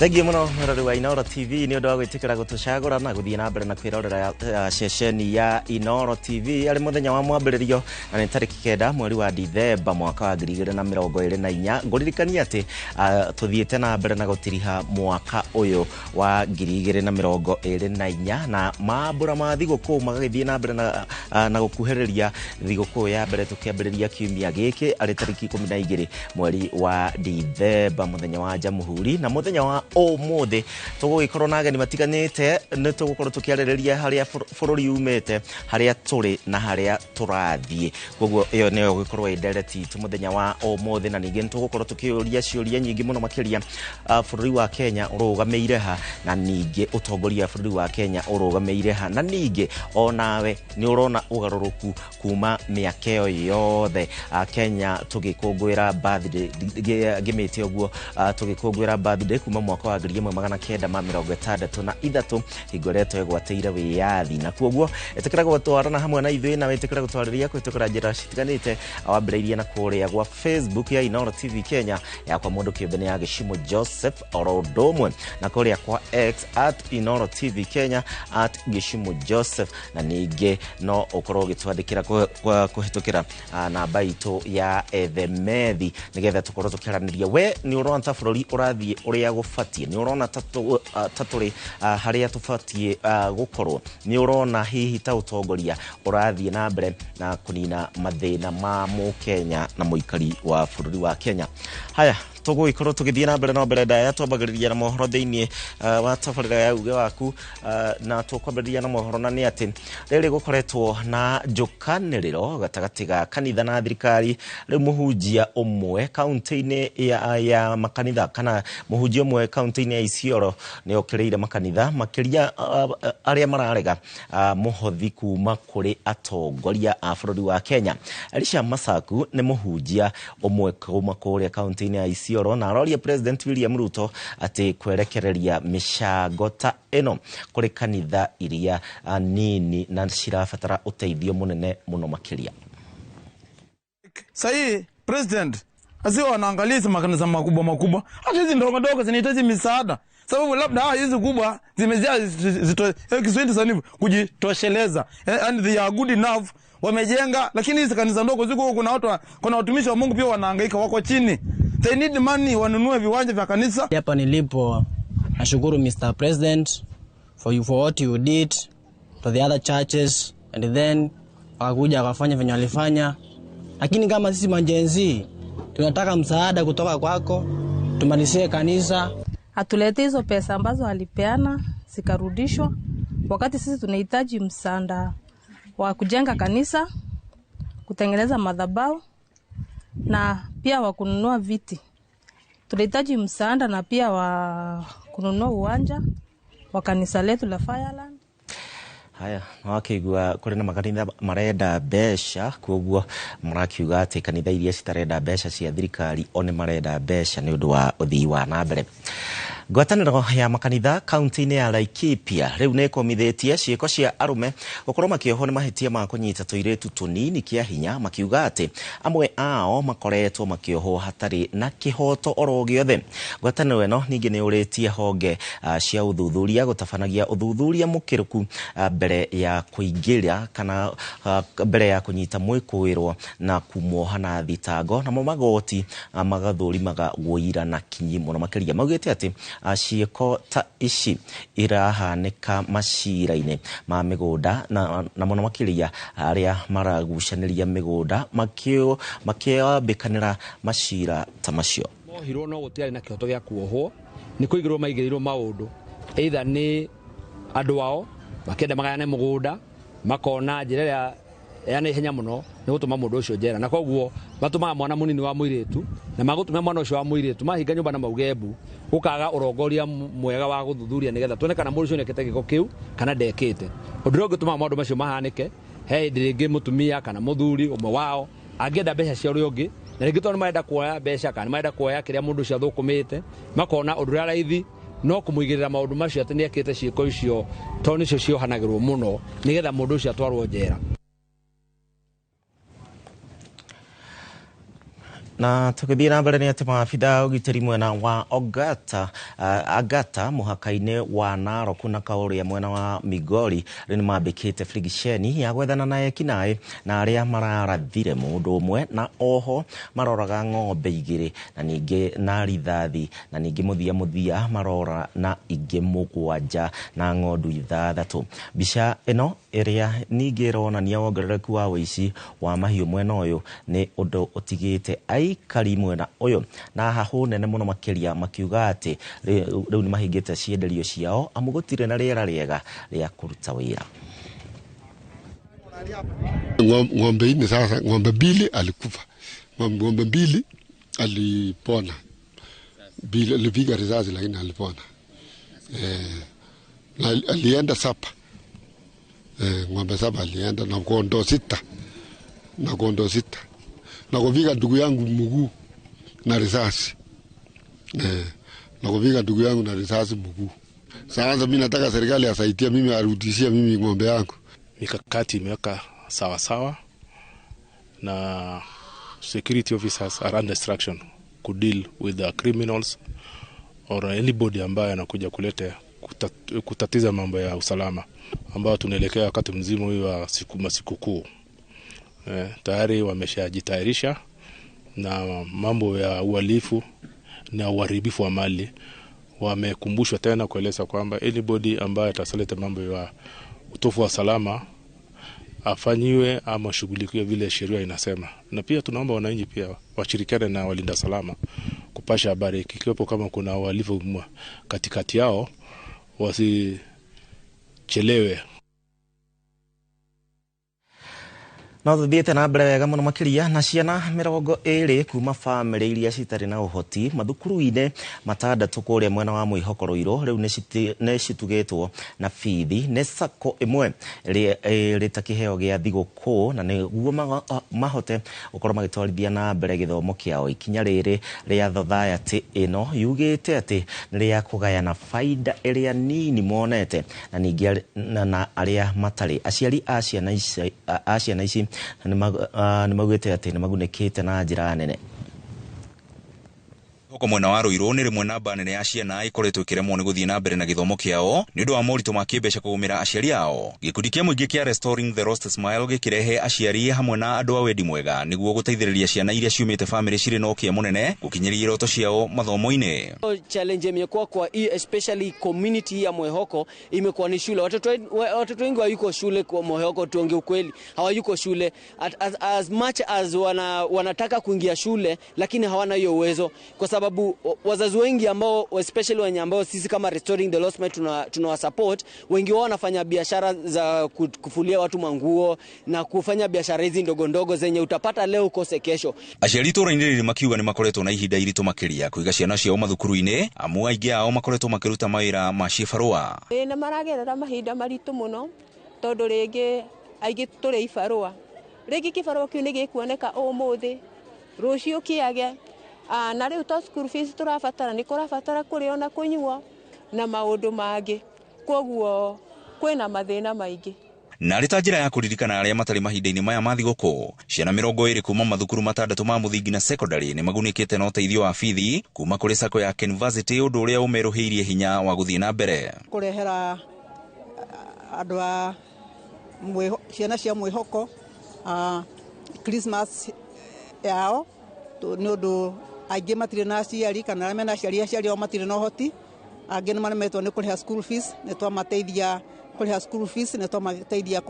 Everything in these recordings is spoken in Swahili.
Thengiũ mũno mũrori wa Inooro TV nĩ ũndũ wa gwĩtĩkĩra gũtũcagũra na gũthiĩ na mbere na kwĩrorera ceceni ya Inooro TV arĩ mũthenya wa mwambĩrĩrio na nĩ tarĩki 9 mweri wa Dithemba mwaka wa 2024. Ngũririkania atĩ tũthiĩte na mbere na gũtiriha mwaka ũyũ wa 2024 na mambũra ma thigũkũ magagĩthiĩ na mbere na gũkuhĩrĩria thigũkũ ya mbere tũkĩambĩrĩria kiumia gĩkĩ arĩ tarĩki 12 mweri wa Dithemba, mũthenya wa Jamhuri, na mũthenya wa ũmũthĩ tũgũgĩkorwo na ageni matiganĩte. Nĩ tũgũkorwo tũkĩarĩrĩria harĩa bũrũri umĩte, harĩa tũrĩ na harĩa tũrathiĩ. Koguo ĩyo nĩyo gũkorwo ndereti itũ mũthenya wa ũmũthĩ, na ningĩ nĩ tũgũkorwo tũkĩũria ciũria nyingĩ mũno makĩria bũrũri wa Kenya ũrũgamĩire ha, na ningĩ ũtongoria bũrũri wa Kenya ũrũgamĩire ha, na ningĩ onawe nĩ ũrona ũgarũrũku kuma mĩaka ĩyo yothe Kenya tũgĩkũngũĩra birthday ngĩmĩte ũguo tũgĩkũngũĩra birthday kuma mwaka wa 1963 hingo ĩrĩa twegwatĩire wĩyathi. Na koguo ĩtĩkĩra gũtwarana hamwe na ithuĩ na wĩtĩkĩra gũtwarĩria kũhĩtũkĩra njĩra citiganĩte, wambĩrĩirie na kũrĩa gwa Facebook ya Inooro TV Kenya yakwa mũndũ kĩũmbe nĩ ya Gĩchimũ Joseph oro ũndũ ũmwe na kũrĩa kwa X @Inooro TV Kenya @Gĩchimũ Joseph, na ningĩ no ũkorwo ũgĩtwandĩkĩra kũhĩtũkĩra namba itũ ya Ethemethi nĩgetha tũkorwo tũkĩaranĩria. We nĩ ũrona ta bũrũri ũrathiĩ ũrĩa gũbatiĩ? Nĩ ũrona ta tũrĩ harĩa tũbatiĩ gũkorwo? Nĩ ũrona hihi ta ũtongoria ũrathiĩ na mbere na kũnina mathĩna ma Mũkenya na mũikari wa bũrũri wa Kenya? Haya, tũgũgĩkorwo tũgĩthiĩ na mbere no mbere ndaya twambagĩrĩria na mohoro thĩinĩ wa tabarĩra ya uge waku, na tũkwambĩrĩria na mohoro na nĩ atĩ rĩrĩ gũkoretwo na njũkanĩrĩro gatagatĩ ga kanitha na thirikari. Rĩu mũhunjia ũmwe kaunti-inĩ ya makanitha kana mũhunjia ũmwe kaunti-inĩ ya Isiolo nĩ okĩrĩire makanitha makĩria arĩa mararega mũhothi kuma kũrĩ atongoria a bũrũri wa Kenya. Elisha Masaku nĩ mũhunjia ũmwe kuma kũrĩa kaunti-inĩ ya Isiolo na aroria President William Ruto atĩ kwerekereria mĩcango ta ĩno kũrĩ kanitha iria nini na cirabatara ũteithio mũnene mũno makĩria. Sahi President asiwe wanaangalia hizi makanisa makubwa, hata hizi ndogo zinahitaji misaada, sababu labda hizi kubwa zimejaa Kiswahili sanifu kujitosheleza, and they are good enough, wamejenga, lakini hizi kanisa ndogo ziko, kuna watumishi wa Mungu pia wanahangaika, wako chini, they need money, wanunue viwanja vya kanisa. Hapa nilipo nashukuru Mr. President for what you did to the other churches, and then wakakuja wakafanya venye walifanya, lakini kama sisi majenzi tunataka msaada kutoka kwako, tumalizie kanisa. Atulete hizo pesa ambazo walipeana zikarudishwa, wakati sisi tunahitaji msaada wa kujenga kanisa, kutengeneza madhabahu na pia wa kununua viti. Tunahitaji msaada na pia wa kununua uwanja wa kanisa letu la Fireland. Haya, wakĩigua kũrĩ na makanitha marenda mbeca, koguo marakiuga atĩ kanitha iria citarenda mbeca cia thirikari one marenda mbeca nĩ ũndũ wa ũthii wa na mbere. Ngwatanĩro ya makanitha kaunti-inĩ ya Laikipia rĩu nĩ ĩkomithĩtie ciĩko cia arũme gũkorwo makĩohwo nĩ mahĩtia ma kũnyita tũirĩtu tũnini kĩa hinya, makiuga atĩ amwe ao makoretwo makĩohwo hatarĩ na kĩhoto oro gĩothe. Ngwatanĩro ĩno ningĩ nĩ ũrĩtie honge cia ũthuthuria gũtabanagia ũthuthuria mũkĩrũku mbere ya kũingĩra kana mbere ya kũnyita mwĩkũĩrwo na kumuoha na thitango, namo magoti magathũrimaga wũira na kinyi mũno makĩria. Maugĩte atĩ ciĩko ta ici irahanĩka macira-inĩ ma mĩgũnda na mũno makĩria arĩa maragucanĩria mĩgũnda makĩambĩkanĩra macira ta macio. Mohirwo no gũtiarĩ na kĩhoto gĩa kuohwo, nĩ kũigĩrwo maigĩrĩirwo maũndũ, either nĩ andũ ao makĩenda magayane mũgũnda, makona njĩra ĩrĩa yana ihenya mũno nĩ gũtũma mũndũ ũcio njera, na koguo matũmaga mwana mũnini wa mũirĩtu na magũtũma mwana ũcio wa mũirĩtu mahinga nyũmba na maugembu, gũkaga ũrongoria mwega wa gũthuthuria nĩgetha tuone kana mũndũ ũcio nĩekĩte gĩko kĩu kana ndekĩte. Ũndũ ũrĩa ũngĩtũma maũndũ macio mahanĩke, he hĩndĩ rĩngĩ mũtumia kana mũthuri ũmwe wao angĩenda mbeca cia ũrĩa ũngĩ, na rĩngĩ tondũ nĩmarenda kuoya mbeca kana nĩmarenda kuoya kĩrĩa mũndũ ũcio athũkũmĩte, makona ũndũ ũrĩa raithi no kũmũigĩrĩra maũndũ macio atĩ nĩekĩte ciĩko icio, tondũ nĩcio ciohanagĩrwo mũno nĩgetha mũndũ ũcio atwarwo njera. Na tukithii na mbere ni ati maabitha ugitiri mwena wa Agata muhaka-ini wa Narok na Kauria mwena wa Migori ni mambikite frigisheni ya gwethana na ekinae na aria mararathire mundu umwe na oho maroraga ng'ombe igiri na ningi na rithathi na ningi muthia marora na ingi mugwanja na ng'ondu ithathatu. Bica ino iria ningi ironania wongerereku wa wici wa mahiu mwena uyu ni undu utigite aikari mwena uyu na hahu nene muno makiria makiuga ati riu ni mahingite cienderio ciao amu gutire na riera riega ria kuruta wira. Ng'ombe ini sasa, ng'ombe mbili alikufa, ng'ombe mbili alipona, mbili alipiga risasi lakini alipona. Alienda sapa, ng'ombe sapa alienda na kondoo sita, na kupiga ndugu yangu mguu na risasi, na kupiga ndugu yangu na risasi mguu. Sasa mimi nataka serikali asaidie mimi, arudishie mimi ng'ombe yangu. Mikakati imeweka sawa na security officers are under instruction to deal with the criminals or anybody ambaye anakuja kuleta kutatiza mambo ya usalama, ambao tunaelekea wakati mzima huyu wa sikukuu. Tayari wameshajitayarisha na mambo ya uhalifu na uharibifu wa mali. Wamekumbushwa tena kueleza kwamba anybody ambaye atasaleta mambo ya utofu wa salama afanyiwe ama shughulikiwe vile sheria inasema. Na pia tunaomba wananchi pia washirikiane na walinda salama kupasha habari kikiwepo kama kuna uhalifu katikati yao, wasichelewe. No tuthiete na mbere wega muno makiria na ciana 20 kuma family iria citari na uhoti mathukuru-ine matandatu kuria mwena wa Mwihoko Ruiru riu ne citugitwo na bithi ne sako imwe ritakiheo gia thiguku na niguo mahote ukorwo magitwarithia na mbere githomo kiao. Ikinya riri ria society ino yugite ati ni ria kugayana faida iria nini monete na ningi na aria matari aciari a ciana ici ni magwete ati ni magunekite na njira nene. Hoko mwena wa Ruiru ni rimwe namba nene ya ciana ikoretwo ikiremwo ni guthii na mbere na githomo kiao ni undu wa moritu ma kimbeca kugumira aciari ao. Gikundi kia muingi kia Restoring the Lost Smile gikirehe aciari hamwe na andu a wendi mwega niguo guteithiriria ciana iria ciumite family ciri no kia munene gukinyiria iroto ciao mathomo-ine. Challenge imekuwa kwa especially community ya Mwihoko imekuwa ni shule. Watoto wengi hawayuko shule kwa Mwihoko, tuongee ukweli, hawayuko shule as much as wanataka kuingia shule lakini hawana hiyo uwezo, kwa sababu wazazi wengi ambao especially wenye ambao sisi kama Restoring the Lost Smile tunawasupport, wengi wao wanafanya biashara za kufulia watu manguo na kufanya biashara hizi ndogo zenye utapata leo ukose kesho. Aciari tura-ini riri makiuga ni makoretwo na ihinda iritu makiria kuiga ciana ciao mathukuru-ini amu aingi ao makoretwo makiruta mawira ma cibarua. Na maragerera mahinda maritu muno tondu ringi aingi turi ibarua ringi kibarua kiu ni gikuoneka umuthi rucio kiage na riu to school fees turafatara ni kurafatara kurio na kunyua na maundu mangi, koguo kwina mathina maingi. Na rita njira ya kuririkana aria matari mahinda-ini maya ma thiguku, ciana 20 kuma mathukuru matandatu ma muthingi na secondary ni magunikite na uteithio wa bithi kuma kuri sako ya University, undu uria umeruhiirie hinya wa guthii na mbere kurehera andu a ciana cia Mwihoko Christmas yao ni undu aingi matire na aciari kana arĩa mena aciari ao matire na uhoti. Angĩ nĩmaremetwo nĩ kũrĩha school fees, nĩ twamateithia kũrĩha school fees, nĩ twamateithia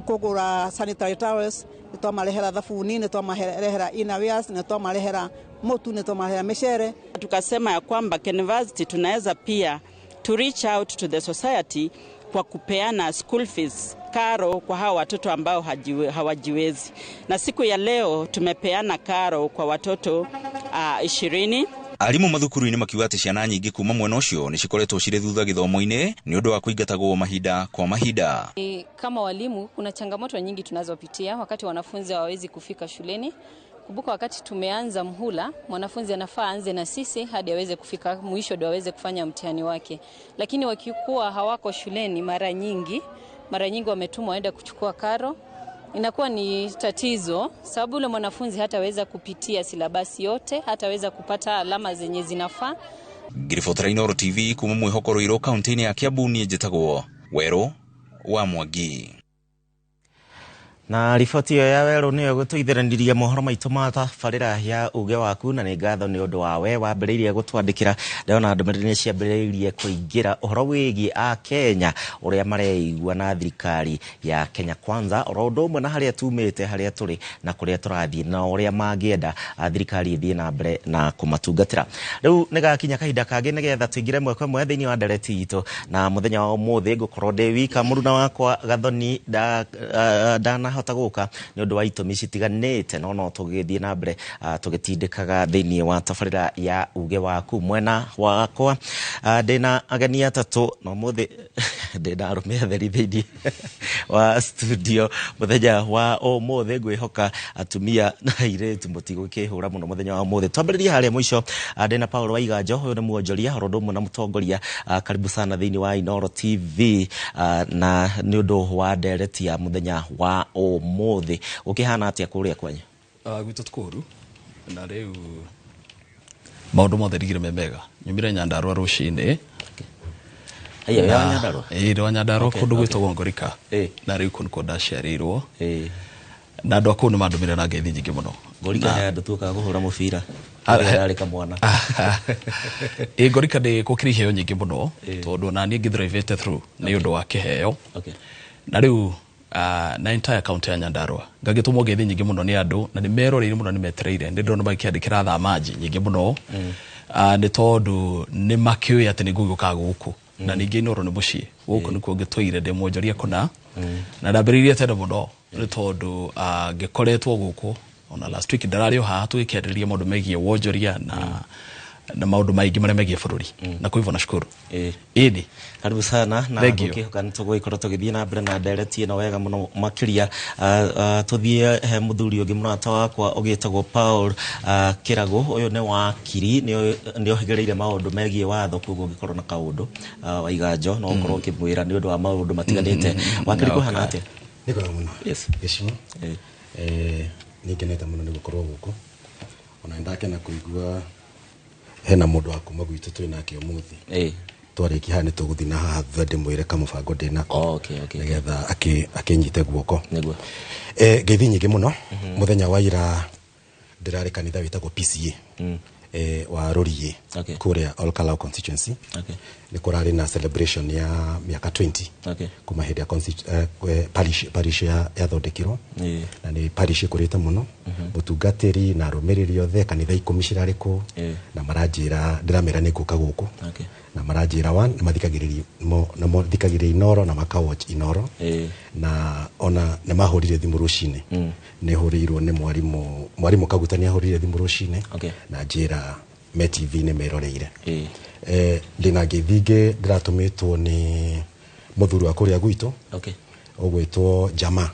kũgũra sanitary towels, nĩ twamarehera thabuni, nĩ twamarehera innerwears, nĩ twamarehera motu, nĩ twamarehera michere. Tukasema ya kwamba university tunaweza pia to reach out to the society kwa kupeana school fees karo kwa hawa watoto ambao hawajiwezi. Na siku ya leo tumepeana karo kwa watoto 20. Arimu mathukuru-ini makiuga ati ciana nyingi kuma mwena ucio ni cikoretwo ciri thutha githomo-ini ni undu wa kuingatagwo mahinda kwa mahinda. Kama walimu kuna changamoto nyingi tunazopitia wakati wanafunzi hawawezi kufika shuleni. Kumbuka wakati tumeanza mhula, mwanafunzi anafaa anze na sisi hadi aweze kufika mwisho ndio aweze kufanya mtihani wake. Lakini wakikuwa hawako shuleni mara nyingi wametumwa waende kuchukua karo inakuwa ni tatizo, sababu ule mwanafunzi hataweza kupitia silabasi yote, hataweza kupata alama zenye zinafaa. Ngiribotera Inooro TV kuma Mwihoko Ruiru kaunti-ini ya Kiambu ni njitagwo Weru wa Mwangi. Na riboti iyo ya Weru niyo gutwithiraniria mohoro maitu ma tabarira ya uge waku na ni ngatho ni undu wawe wambiriirie gutwandikira ndona ndumiriri ciambiriirie kuingira uhoro wigi a Kenya uria mareigua na thirikari ya Kenya Kwanza oro undu umwe na haria tumite haria turi na kuria turathie na uria mangienda thirikari ithie na mbere na kumatungatira. Riu nigakinya kahinda kangi nigetha tuingire mwekwe mwe thiini wa ndereti itu na muthenya wa umuthi ngukorwo ndi wika muruna wakwa Gathoni dana hota guka ni undu wa itumi citiganite no tugithie na mbere tugitindikaga thiini wa tabarira ya uge waku mwena wakwa ndina ageni atatu no muthi ndina arume atheri thiini wa studio muthenya wa umuthi ngwihoka atumia na airitu mutigukihura muno muthenya wa umuthi twambiriria haria mwisho ndina Paulo Waiganjo uyu ni muonjoria rodomu na mutongoria karibu sana thiini wa Inooro TV na ni undu wa ndereti ya muthenya wa umuthi ukihana atia kuria kwenye gwitu tukuru na riu maundu mothe rigire memega nyumire Nyandarua rucini ya Nyandarua ro Nyandarua kundu gwitagwo Ngorika na riu kundu ndaciarirwo na andu akuu ni mandumire na ngethi nyingi muno Ngorika he andu tukaga guhura mubira ari kamwana Ngorika ndi gukiri heo nyingi muno tondu na ni ngithrive through ni undu wa kiheo na riu na entire county ya Nyandarua ngagitumwo ngethi nyingi muno ni andu na ni meroreire muno ni metereire ndi ndona makiandikira thamaji nyingi muno ni tondu ni makiui ati ni guguka guku na ningi Inooro ni mucii guku nikuo ngitwire ndi mwonjoria kuna na ndambiririe tene muno ni tondu ngikoretwo guku ona last week ndarario haha tugikiandiria maundu megie wonjoria na maundu maingi maria megie bururi na kwa hivyo nashukuru ini karibu sana na gukihoka nitugwikorwo tugithie na mbere na ndereti ino wega muno makiria tuthie he muthuri ungi muno atawakwa ugitagwo Paul Kirago uyu ni wakiri ni ohigereire maundu megie watho kugo ngikorwo na kaundu Waiganjo no ukorwo ukimwira ni undu wa maundu matiganite wakiri kuhana atia niko muno yes gishimo nikeneta muno ni gukorwo guku ona ndakena kuigua hena mundu wa kuma gwitu twinake umuthi twariki hani tuguthi na haha thende mwire kamubango ndinako okay nigetha akinyite guoko niguo ngeithi nyingi muno muthenya wa ira ndirari kanitha witagwo PCA wa Rorie kuria Olkalau constituency ni kurari na celebration ya miaka 20 kuma hindi ya parish ya thondekirwo na ni parish kurite muno mutungatiri na rumiriri othe kanitha 10 cirariko na maranjira ndiramera ni guka guku na maranjira one mathikagiriria na mathikagiriria Inooro na makawatch Inooro na ona ne mahurire thimu rucine ne hurirwo ni mwarimu kagutania hurire thimu rucine na njira me TV ne meroreire ndina ngithinge ndiratumĩtwo ni muthuri wa kuria gwitu ogwitwo Jama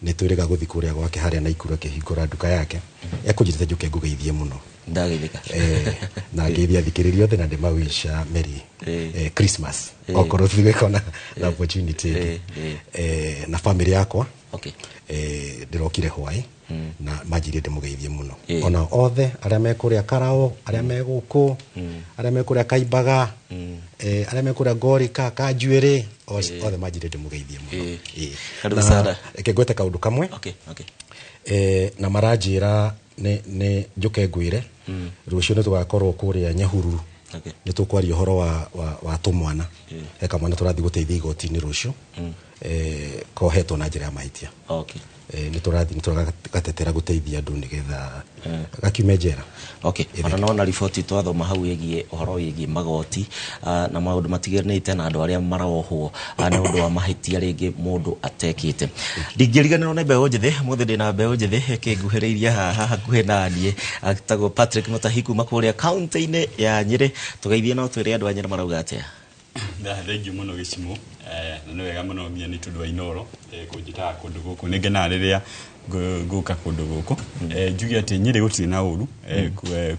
ni twirega guthi kuria gwake haria na ikuru akihingura nduka yake ekujirite njuke ngugeithie muno ndagithika na ngeithia thikiririo the na ndemawisha Merry Christmas okorwo thigekona na opportunity na family yakwa ndirokire hwai na majiri ndemugeithie muno ona othe aria mekuria Karao aria meguku aria mekuria Kaimbaga aria mekuria Ngorika Kanjuire othe majiri ndemugeithie muno karibu sana kengwete kaundu kamwe na maranjira ne njuke ngwire rucio ni tugakorwo kuria Nyahururu ni tukwaria uhoro wa tumwana eka mwana turathi guteithia igoti-ini rucio kohetwo na njira ya mahitia ni turagattetera guteithia andu nigetha gakiume njera ona nona riboti twathoma hau yegie uhoro yegie magoti na maundu matiganite na andu aria marawohwo na undu wa mahitia ringi mundu atekite ndingiriganirwo na mbeu njithi muthi ndina mbeu njithi kinguhiriria haha hakuhe nanie atagwo Patrick Mutahiku makuria county-ini ya Nyeri tugeithie no twire andu a Nyeri marauga atia thengi muno gicimo na no wega muno mia ni tundu wa Inooro kunjita kundu guku ningena riria guka kundu guku njugi ati Nyeri gutiri na uru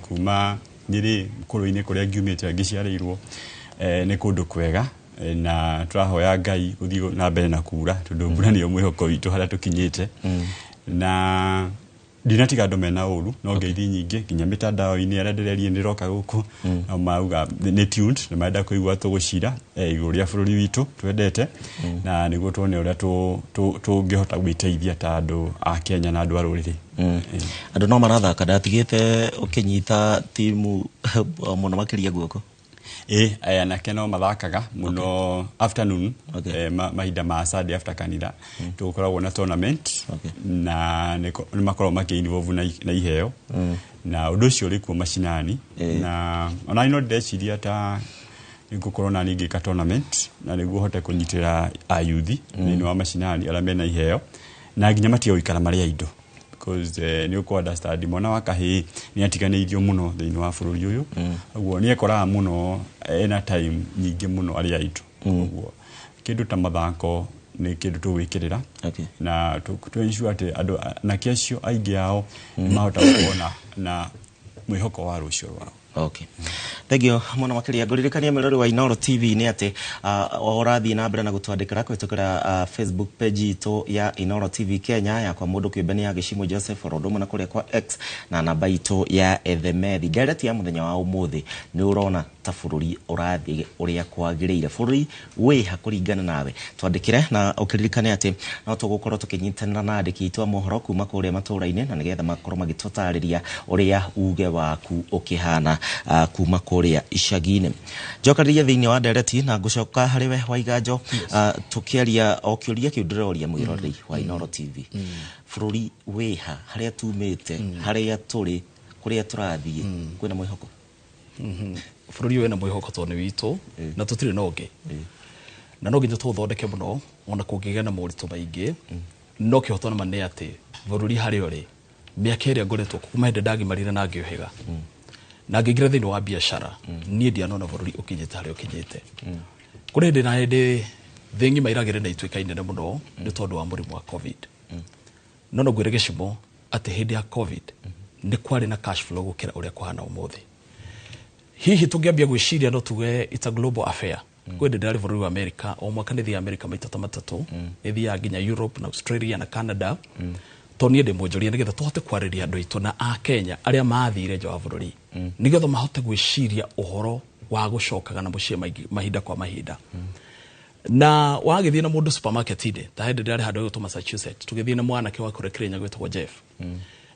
kuma Nyeri mukuru-ini kuria ngiumite ngiciarirwo ni kundu kwega na turahoya Ngai guthio na mbere na kura tondu mbura niyo mwihoko witu haria tukinyite na dinatiga ndo mena uru no ngeithi nyingi kinya mitandao-ini aria ndirerie ndiroka guku na mauga ni tuned na maenda kuigua tugucira iguru ria bururi witu twendete na niguo tuone uria tungihota gwiteithia ta andu a Kenya na andu a ruriri andu no marathaka ndatigite ukinyita timu muno makiria guoko anake no mathakaga muno afternoon mahinda ma Saturday after kanitha tukoragwo na tournament na ni makorwo makiinvolve na iheo na undu ucio uri kuo macinani na ona ino ndeciria ta nigukorwo na ningi ka tournament na niguo hote kunyitira ayuthi ni wa macinani ala mena iheo na nginya matio ikara maria indo because ni uko understand mona wakahi ni atiganeirio muno thiini wa bururi uyu uguo ni ekoraga muno ena time nyingi muno aria itu uguo kindu ta mathako ni kindu tuwikirira na tu ensure ati andu na kiacio aingi ao mahota kuona na mwihoko wa rucio rwao. Okay. Thank you. Mwana makiria nguririkania mirori wa Inooro TV ni ati orathi na mbere na gutwandikira kwitukira Facebook page itu ya Inooro TV Kenya ya kwa mundu kiũmbe ya Gĩchimũ Joseph Orodomo na kuria kwa X na namba itu ya Ethemethi ndereti ya muthenya wa umuthi ni urona ta bururi urathi uria kwagiriire bururi wi hakuringana nawe twandikire na ukiririkane ati no tugukorwo tukinyitanira na andiki itu mohoro kuma kuria matura-ini na nigetha makorwo magitutariria uria uge waku ukihana kuma kuria icagi-ini njokariria thiini wa ndereti na ngucoka hariwe Waiganjo tukiaria okiuria kiu ndiroria mwirori wa Inooro TV bururi wiha haria tumite haria turi kuria turathie kwina mwihoko bururi wena mwihoko toni witu na tutire noge na no nginya tuthondeke muno ona kungigena muritu maingi no kihotona mane ati bururi haria uri miaka iria ngoretwo kuma hinde ndagimarire na ngiohega na ngingira thiini wa biashara nie ndianona bururi ukinyite haria ukinyite kuri ndi na ndi thingi mairagire na itwika inene muno ni tondu wa murimu wa covid no gwire Gĩchimũ ati hindi ya covid ni kwari na cash flow gukira uria kuhana umuthi hihi tungiambia gwiciria no tuge it's a global affair kwende ndari bururi wa America o mwaka nithi America maita ta matatu nithi ya nginya Europe na Australia na Canada toni ndi mwonjoria nigetha tuhote kwariria andu itu na a Kenya aria maathire nja wa bururi nigetha mahote gwiciria uhoro wa gucokaga na mucie mahinda kwa mahinda na wagithie na mundu supermarket ide ta hende ndari handu to Massachusetts tugithie na mwana ke wa kurekerenya gwetwa Jeff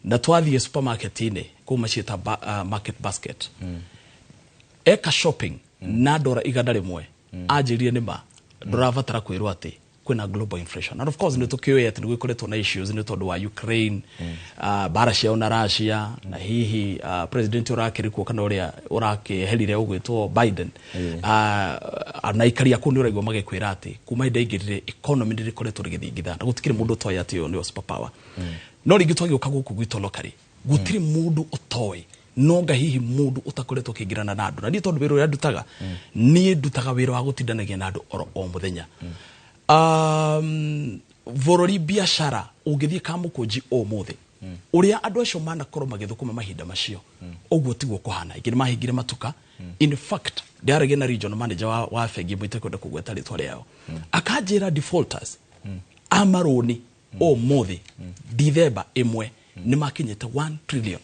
na twathie supermarket ine kuma cieta market basket eka shopping na dora igana rimwe anjirie nima nduravatara kwirwo ati kwina global inflation and of course ni tukiwe ati gwikoretwo na issues ni tondu wa Ukraine bara cia na Russia na hihi president urakirikwo kana uria urakiherire ugwitwo Biden anaikaria kuni uraigwa magikwira ati kuma hinde ingirire economy ndirikoretwo rigithingitha na gutikire mundu toy ati yo ni super power no ringi twagioka guku gwito lokari gutiri mundu utoi nonga hihi mundu utakoretwo kingirana na andu na ndi tondu wiro ya ndutaga ni ndutaga wiro wa gutindanagia na andu o muthenya vorori biashara ugithie kamukunji o muthi uria andu acio manakorwo magithukuma mahinda macio uguo tiguo kuhana ingire mahingire matuka in fact ndiarege na regional manager wa fegi mwite kwenda kugweta ritwa riao akanjira defaulters amaroni o muthi December 1 ni makinyete 1 trillion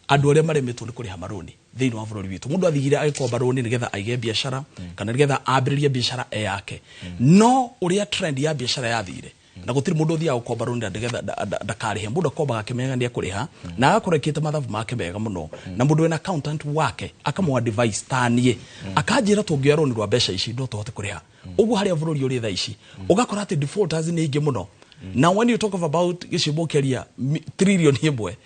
andu aria maremetwo ni kuriha maroni thiini wa bururi witu mundu athigire agikomba roni nigetha aige biashara kana nigetha ambiririe biashara yake no uria trend ya biashara yathire na gutiri mundu thia gukomba roni nigetha ndakarihe mundu akomba akimenya ni akuriha na agakorekete mathabu make mega muno na mundu wena accountant wake akamwa device tanie akanjira tungioya roni rwa besha ici ndo tuhote kuriha ugu haria bururi uri tha ici ugakora ati defaulters ni ingi muno. Now when you talk about Gĩchimũ keria trillion imwe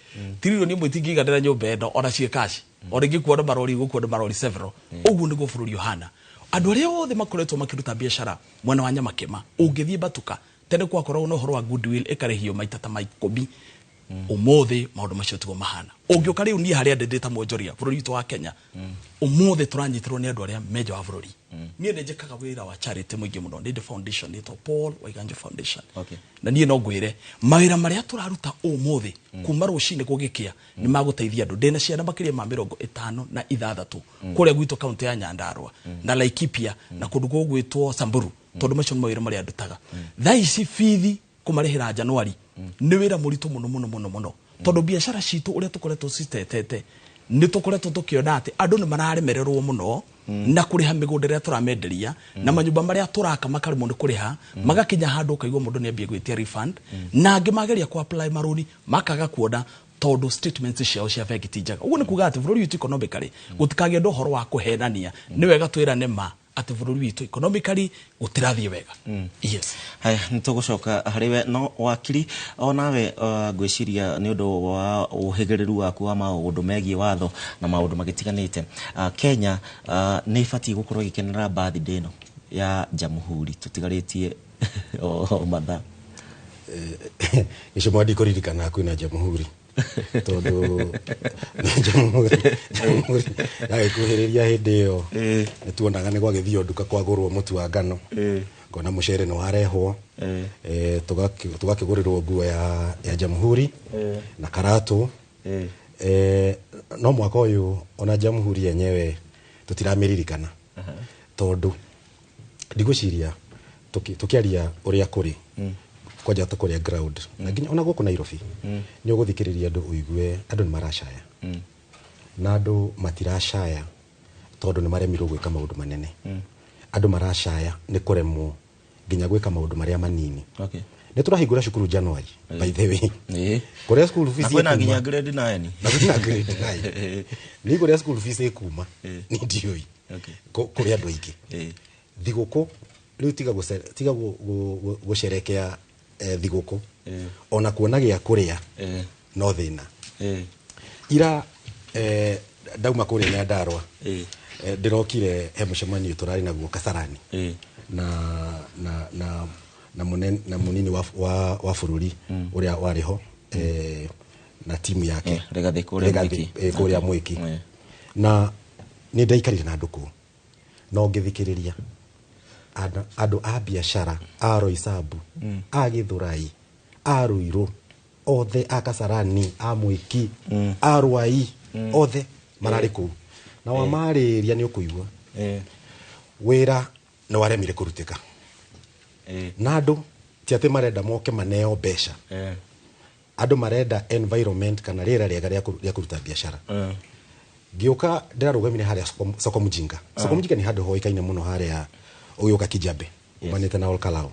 trillion imwe tingiganira nyumba eno ona cie cash ora ngikuona marori gukuona marori several ugu niguo bururi yohana andu aria othe makoretwo makiruta biashara mwana wa Nyamakema ungithie batuka tene kwakorwo no horo wa goodwill ikarehio maita ta 10 umuthi maundu macio tigo mahana ungioka riu nie haria ndendeta mwonjoria bururi witu wa Kenya umuthi turanyitirwo ni andu aria meja wa bururi nie ndejekaga wira wa charity muingi muno ndi foundation ito Paul Waiganjo Foundation na nie no ngwire mawira maria turaruta umuthi kuma rucine gugikia ni maguteithia andu ndena ciana makiria ma 56 kuria gwitu county ya Nyandarua na Laikipia na kundu gwitwo Samburu tondu macio mawira maria ndutaga thaici fithi kumarihira Januari ni wira muritu muno tondu biashara citu uria tukoretwo citetete ni tukoretwo tukiona ati andu ni mararemererwo muno na kuriha migunda ria turamenderia na manyumba maria turaka makarimo ni kuriha magakinya handu kaigwa mundu ni ambie gwitia refund na angi mageria ku apply maruni makaga kuona tondu statements ciao cia bengi tijaga uguo ni kuga ati bururi witu economically gutikage ndo horo wa kuhenania ni wega twirane ma ati bururi witu economically gutirathie wega yes haya nitugucoka hariwe no wakiri onawe gwiciria ni undu wa uhigereru waku wa maundu megie watho na maundu magitiganite Kenya ni ifati gukorwo ikenera birthday no ya Jamhuri tutigaritie mathaa icomwandi kuririkana kwina Jamhuri tondu Jamhuri nagikuhiriria hindi iyo nituonaga ni gwagithio nduka kwagurwo mutu wa ngano ngona mucere no arehwo tugakigurirwo nguo ya Jamhuri na karatu no mwaka uyu ona Jamhuri yenyewe tutirameririkana tondu ndigwiciria tukiaria uria kuri kwaja tukoria ground na nginya ona guku Nairobi ni uguthikiriria andu uigue andu ni maracaya na andu matiracaya tondu ni maremirwo gwika maundu manene andu maracaya ni kuremwo nginya gwika maundu maria manini ni turahingura cukuru January by the way kuria school fees na nginya grade 9 na nginya grade 9 ni kuria school fees ikuma ni ndioi kuria andu aingi thiguku riu tiga gusherekea thiguku ona kuona gia kuria no thina ira ndauma kuria Nyandarua ndirokire he mucemanio turari naguo Kasarani na munini wa bururi uria wariho na timu yake Regathi kuria Mwiki na ni ndaikarire na andu ku no ngithikiriria andu a biashara a Roysambu a Githurai a Ruiru othe a Kasarani a Mwiki a Ruai othe marari ku na wamariria ni ukuigwa wira no waremire kurutika na andu ti ati marenda moke maneo besha andu marenda environment kana rira riega ria kuruta biashara giuka ndirarugamire haria soko mujinga ni handu hoikaine muno haria uyuka Kijabe umanite na Olkalao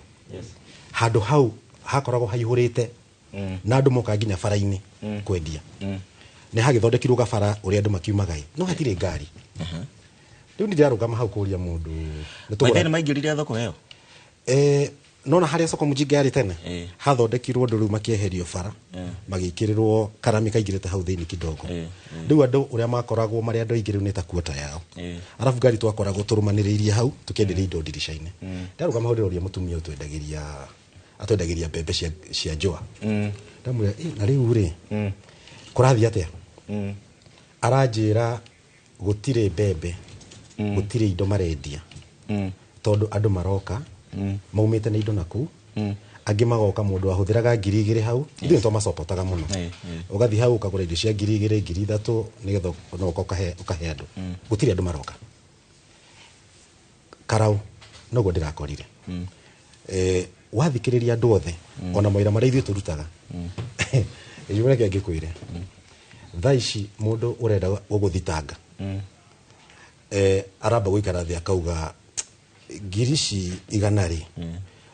handu hau hakoragwo haihurite na andu moka nginya faraini kwendia ni hagithondekirwo gabara uria andu makiumagai no hatire ngari riu ndirarugama hau kuria mundu ni maingirire thoko heo nona haria soko mujinga yari tene hathondekirwo ndu riu makieherio bara magikirirwo karami kaingirite hau thiini kidogo riu andu uria makoragwo mari andu aingi riu ni ta kuota yao arafu ngari twakoragwo turumaniriirie hau tukienderia indo dirisha-ini ndaruga mahuriroria mutumia atwendagiria mbembe cia njua ndamwira na riu ri kurathia atia aranjira gutire mbembe gutire indo marendia tondu andu maroka maumite na indo naku angi magoka mundu ahuthiraga 2,000 hau ithu to macopotaga muno ugathi hau ukagura indo cia 2,000 3,000 nigetha no ukahe andu gutire andu maroka karau nogo ndirakorire wathikiriria andu othe ona moira mari ithu turutaga yure ke ngikwire thaici mundu urenda guguthitanga aramba guikara thi akauga girishi iganari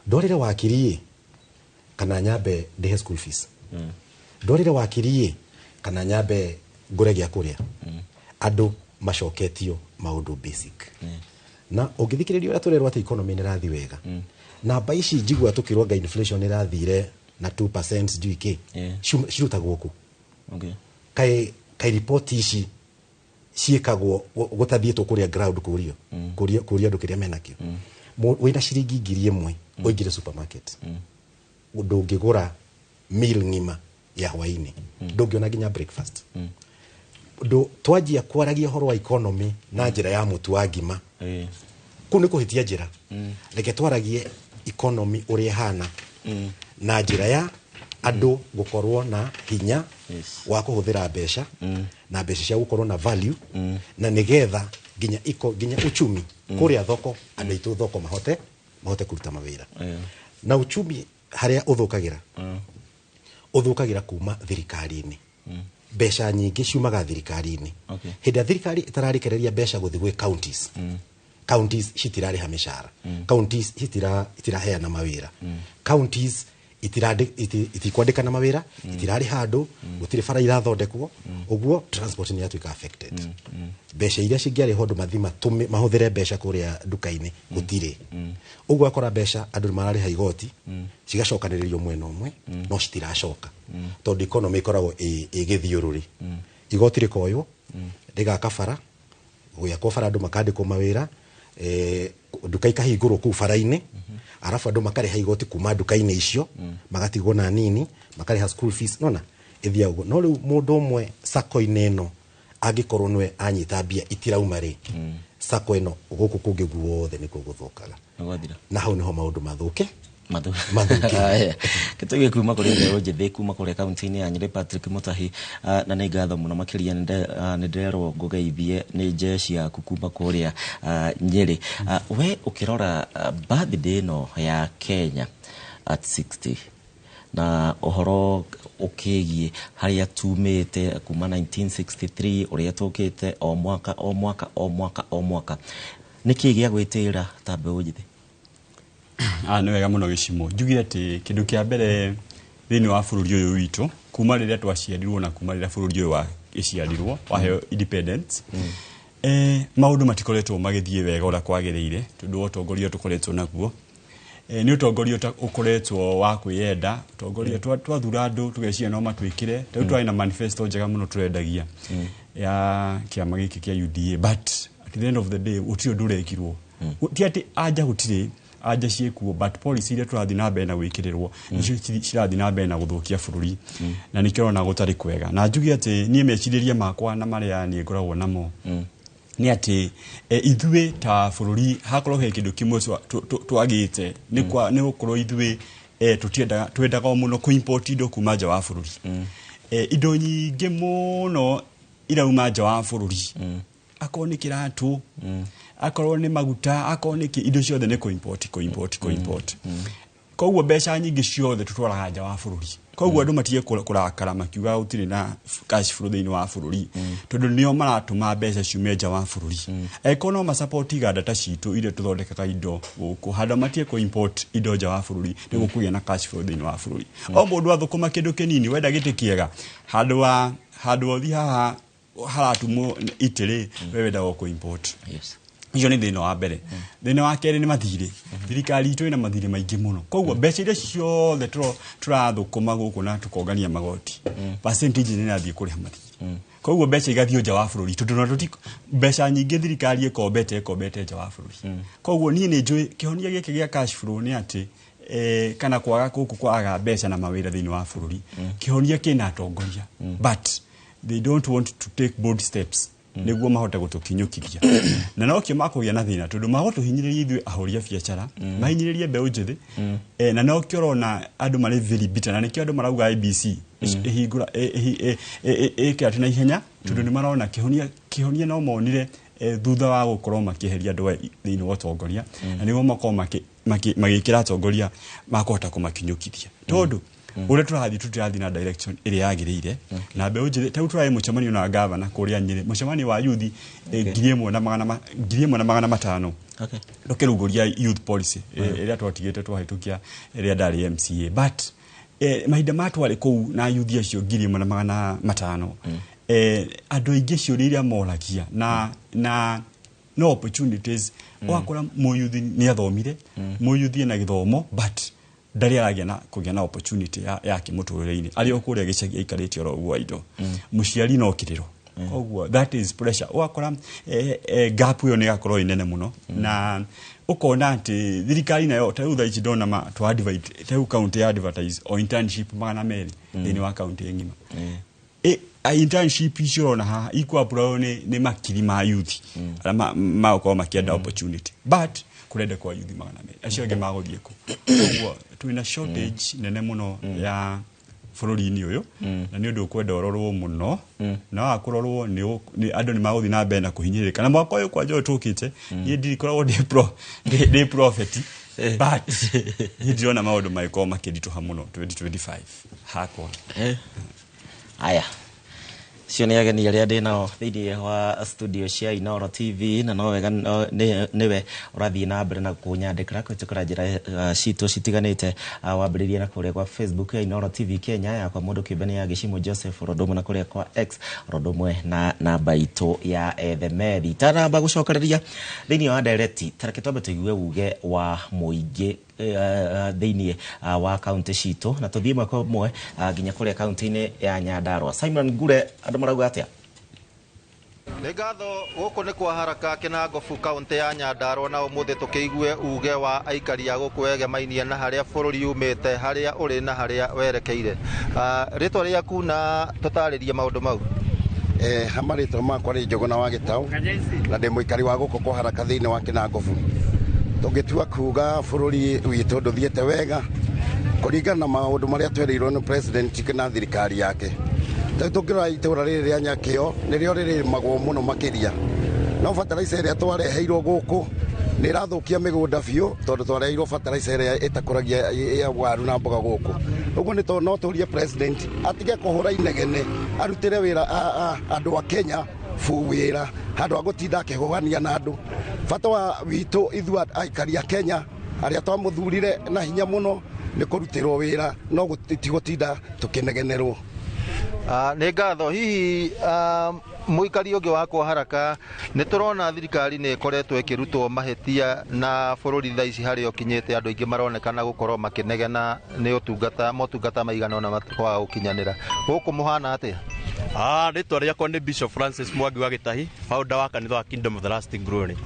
ndorire wakiri kana nyambe ndihe school fees ndorire wakiri kana nyambe ngure gya kuria andu macoketio maundu basic na ungithikiriria uria turerwa ati economy ni rathi wega na baici njigua tukirwa ga inflation irathire na 2% sijui cirutagwo ku kai report ici ciikagwo gutathietwo kuria ground kuria andu kiria menakio wina ciringi 1,000 uingire supermarket ndungigura meal ngima ya hwaini ndungiona nginya breakfast ndo twajia kwaragia horo wa economy na njira ya mutu wa ngima ku ni kuhitia njira reke twaragie economy uri hana na njira ya andu gukorwo na hinya wa kuhuthira mbeca na mbeca cia gukorwo na value na nigetha ginya uchumi kuria thoko andu itu thoko mahote kuruta mawira na uchumi haria uthukagira kuma thirikari-ini mbeca nyingi ciumaga thirikari-ini hinda thirikari itararikereria mbeca guthi gwe counties counties citirariha mishara counties itiraheana mawira counties itikwandikana mawira itirari handu gutire bara irathondekwo uguo transport ni yatuika affected mbeca iria cingiari hondu mathima mahuthire mbeca kuria duka-ini gutire uguo akora mbeca andu marariha igoti cigacokaniririo mwena umwe no citiracoka tondu economy ikoragwo igithiururi igoti rikoyo rigaka bara guyakwo bara andu makandikwo mawira duka ikahingurwo kuu bara-ini arafu andu makariha igoti kuma duka-ini icio magatigwo na nini makariha school fees nona ithia uguo no riu mundu umwe sako-ini ino angikorwo nwe anyita mbia itirauma ri sako ino guku kungi guothe ni kuguthukaga na hau niho maundu mathuke Kituge kuma kuri Mbeũ Njĩthĩ kuma kuri kaunti-ini ya Nyeri Patrick Mutahi na nĩ ngatho mũno makĩria nĩ nderwo ngũgeithie nĩ jeshi yaku kuma kuria Nyeri we ukirora birthday no ya Kenya at 60 na ohoro ukigie haria tumite kuma 1963 uria tukite o mwaka niki gia gwitira ta Mbeũ Njĩthĩ ni wega muno gicimo njugire ati kindu kia mbere thini wa bururi uyu witu kuma riria twaciarirwo na kuma riria bururi uyu wa iciarirwo waheo independence maundu matikoretwo magithie wega ura kwagiriire tundu utongoria tukoretwo naguo ni utongoria ukoretwo wa kwiyenda utongoria twathura andu tugeciria no matwikire tu twari na manifesto njega muno turendagia ya kiama giki kia UDA but at the end of the day utio ndurekirwo ti ati aja gutire aja ciekuo but policy ile turathi na mbere na gwikirirwo nicio cirathi na mbere na guthukia bururi na nikiro na gutari kwega na njugi ati nie meciriria makwa na maria ni ngoragwo namo ni ati ithue ta bururi hakorwo he kindu kimwe twagite ni gukorwo ithue twendaga muno ku import indo kuma nja wa bururi indo nyingi muno irauma nja wa bururi akoni kiratu akorwo ni maguta akoni indo ciothe ni ku import koguo mbeca nyingi ciothe tutwaraga nja wa bururi koguo andu matie kurakara makiuga utiri na cash flow thini wa bururi tondu nio maratuma mbeca ciume nja wa bururi economy support iganda ta citu ile tuthondekaga indo guku handa matie ku import indo nja wa bururi niguo kugia na cash flow thini wa bururi o mundu athukuma kindu kinini wenda giti kiega handu othi haha haratumo itire wewe dawo ku import iyo ni thina wa mbere thina wa keri ni mathiri thirikari itu ina mathiri maingi muno koguo mbeca iria ciothe turathukuma guku na tukongania magoti percentage ni nathie kuri mathiri koguo mbeca igathio nja wa bururi tondu no tuti mbeca nyingi thirikari ikombete nja wa bururi koguo nie ni njui kihonia giki gia cash flow ni ati kana kwaga guku kwaga mbeca na mawira thini wa bururi kihonia kina atongoria but they don't want to take bold steps niguo mahota gutukinyukiria na no kio makugia na thina tondu magotu hinyiriria ithu ahoria biacara mahinyiriria Mbeũ Njĩthĩ na no kio rona andu mari very bitter na nikio andu marauga IBC ihingura atina ihenya tondu ni marona kihonia no monire thutha wa gukorwo makiheria andu thini wa utongoria na niguo makorwo magikira atongoria makota kumakinyukiria tondu ule turathi na direction ile yagirire na Mbeũ Njĩthĩ ta turaye mucemanio na governor kuria Nyeri mucemanio wa youth 1,500 ndokerunguria youth policy ile twatigite twahitukia ile ndari MCA but mahinda matwari kuu na youth acio 1,500 andu aingi ciuria moragia na no opportunities wakora muyuth ni athomire muyuth na githomo but ndari aragia na kugia na opportunity ya kimuturire-ini ari okuria gicagi ikarite oro uguo indo muciari no kiriro koguo that is pressure wakora gap yo ni gakoro inene muno na ukona ati thirikari nayo ta utha ici ndona ma to advert ta county advertise o internship magana meri thini wa county ngima a internship icio na ha ikwa pro ni makiri ma youth ala ma ko makienda opportunity but kurende kwa youth magana meri acio nge magothie ku koguo twina shortage nene muno ya bururi-ini uyu na ni undu kwenda ororwo muno na akurorwo ni andu ni maguthi na mbere na kuhinyirika na mwaka uyu kwa jo tukite ni ndikoragwo ndi prophet but ni ndiona maundu maiko makirituha muno 2025 hakwa aya cio nä ageni arä a ndä nao thä wa studio cia Inooro TV na no wega nĩwe ũrathiĩ na mbere na kũnyandĩkĩra kũhĩtũkĩra njĩra citũ citiganĩte wambĩrĩria na kũrĩa kwa Facebook ya Inooro TV Kenya yakwa mũndũ kĩũmbe ya Gĩcimo Joseph Rodũmũ na kũrĩa kwa X Rodũmũ na namba itũ ya Ethemethi tanamba gũcokereria thĩinĩ wa ndereti tareke twambe tũigue uge wa mũingĩ thĩinĩ wa kaunti citũ na tũthiĩ mwaka ũmwe nginya kũrĩa kaunti-inĩ ya Nyandarua. Simon Ngure andũ marauga atĩa? Nĩ ngatho gũkũ nĩ kwa haraka Kinangofu kaunti ya Nyandarua na ũmũthĩ tũkĩigue uge wa aikari a gũkũ egemainie na harĩa bũrũri umĩte harĩa ũrĩ na harĩa werekeire. Rĩtwa rĩaku na tũtarĩrie maũndũ mau. Hamarĩtwa makwa rĩ Njũgũna wa Gĩtaũ na ndĩ mũikari wa gũkũ kwa haraka thĩinĩ wa Kinangofu. Tũngĩtua kuga bũrũri witũ ndũthiĩte wega kũringana na maũndũ marĩa twereirwo nĩ president na thirikari yake. Tũngĩrora itũũra rĩrĩ rĩa Nyakĩo nĩrĩo rĩrĩmagwo mũno makĩria no fertilizer ĩrĩa twareheirwo gũkũ nĩ ĩrathũkia mĩgũnda biũ tondũ twareheirwo fertilizer ĩrĩa ĩtakũragia waru na mboga gũkũ. Ũguo no tũrie president atige kũhũra inegene arutĩre wĩra andũ a Kenya wĩra handũ ha gũtinda akĩhũgania na andũ. Bata wa witũ ithuĩ aikari a Kenya arĩa twamũthurire na hinya mũno nĩ kũrutĩrwo wĩra no gũtigũtinda tũkĩnegenerwo. Nĩ ngatho hihi mũikari ũngĩ wa kwa haraka nĩ tũrona thirikari nĩ ĩkoretwo ĩkĩrutwo mahĩtia na bũrũri thaa ici harĩa ũkinyĩte andũ aingĩ maronekana gũkorwo makĩnegena nĩ motungata maigana ũna matikaga gũkinyanĩra. Gũkũ mũhana atĩa? Rĩtwa rĩakwa nĩ Bishop Francis Mwangi wa Gĩtahi, founder wa kanitha wa Kingdom of the Lasting Glory.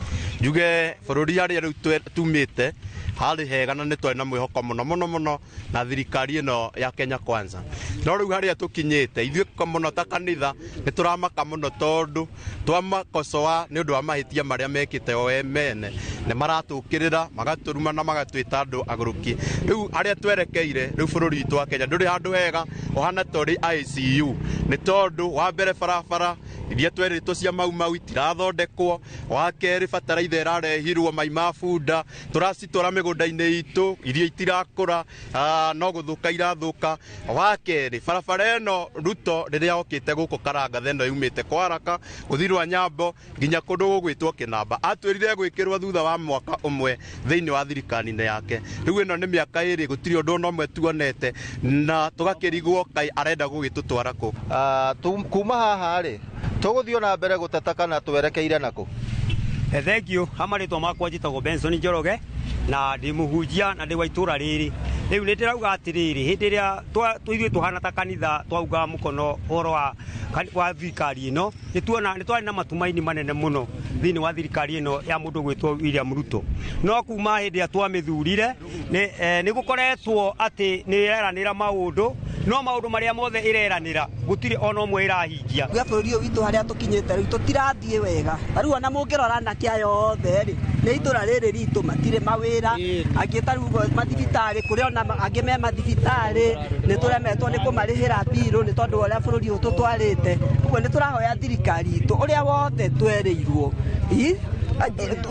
Njuge bũrũri harĩa rĩu tumĩte harĩ hega na nĩ twarĩ na mwĩhoko mũno na thirikari ĩno ya Kenya Kwanza. No rĩu harĩa tũkinyĩte ithuĩ mũno ta kanitha nĩ tũramaka mũno tondũ twamakosoa nĩ ũndũ wa mahĩtia marĩa mekĩte o mene nĩ maratũkĩrĩra magatũruma na magatwĩta andũ agũrũki. Rĩu harĩa twerekeire rĩu bũrũri witũ wa Kenya ndũrĩ handũ hega ũhana tũrĩ ICU nĩ tondũ wa mbere barabara iria twerĩtwo cia mau itirathondekwo, wa kerĩ bataraitha ĩrarehirwo mai ma bunda tũracitwara mĩgũnda-inĩ itũ iria itirakũra no gũthũka irathũka. Wa kerĩ barabara ĩno Ruto rĩrĩa okĩte gũkũ Karanga theno yumĩte kwa haraka gũthirwa Nyambo nginya kũndũ gũgwĩtwo Kĩnamba atwĩrire gwĩkĩrwo thutha wa mwaka ũmwe thĩinĩ wa thirikari-inĩ yake. Rĩu ĩno nĩ mĩaka ĩrĩ gũtirĩ ũndũ ona ũmwe tuonete na tũgakĩrigwo Ngai arenda gũgĩtũtwara kũ. Kuma haha rĩ tũgũthiĩ na mbere gũteta kana twerekeire nakũ? Thank you. Hamarĩtwa makwa njĩtagwo Benson Njoroge na ndĩ mũhunjia na ndĩ wa itũra rĩrĩ. Rĩu nĩ ndĩrauga atĩrĩrĩ hĩndĩ ĩrĩa ithuĩ tũhana ta kanitha twauga mũkono ũhoro wa thirikari ĩno nĩ twarĩ na matumaini manene mũno thĩinĩ wa thirikari ĩno ya mũndũ gwĩtwo William Ruto. No kuma hĩndĩ ĩrĩa twamĩthurire nĩ gũkoretwo atĩ nĩ ĩreranĩra maũndũ no maũndũ marĩa mothe ĩreranĩra gũtirĩ ona ũmwe ĩrahingia. Bũrũri ũyũ witũ harĩa tũkinyĩte rĩu tũtirathiĩ wega. Rĩu ona mũngĩrora anake aya othe rĩ nĩ itũra rĩrĩ ritũ matirĩ mawĩra angĩ ta rĩu mathibitarĩ kũrĩ ona angĩ me mathibitarĩ nĩ tũremetwo nĩ kũmarĩhĩra mbirũ nĩ tondũ ũrĩa bũrũri ũyũ tũtwarĩte. Ũguo nĩ tũrahoya thirikari itũ ũrĩa wothe twerĩirwo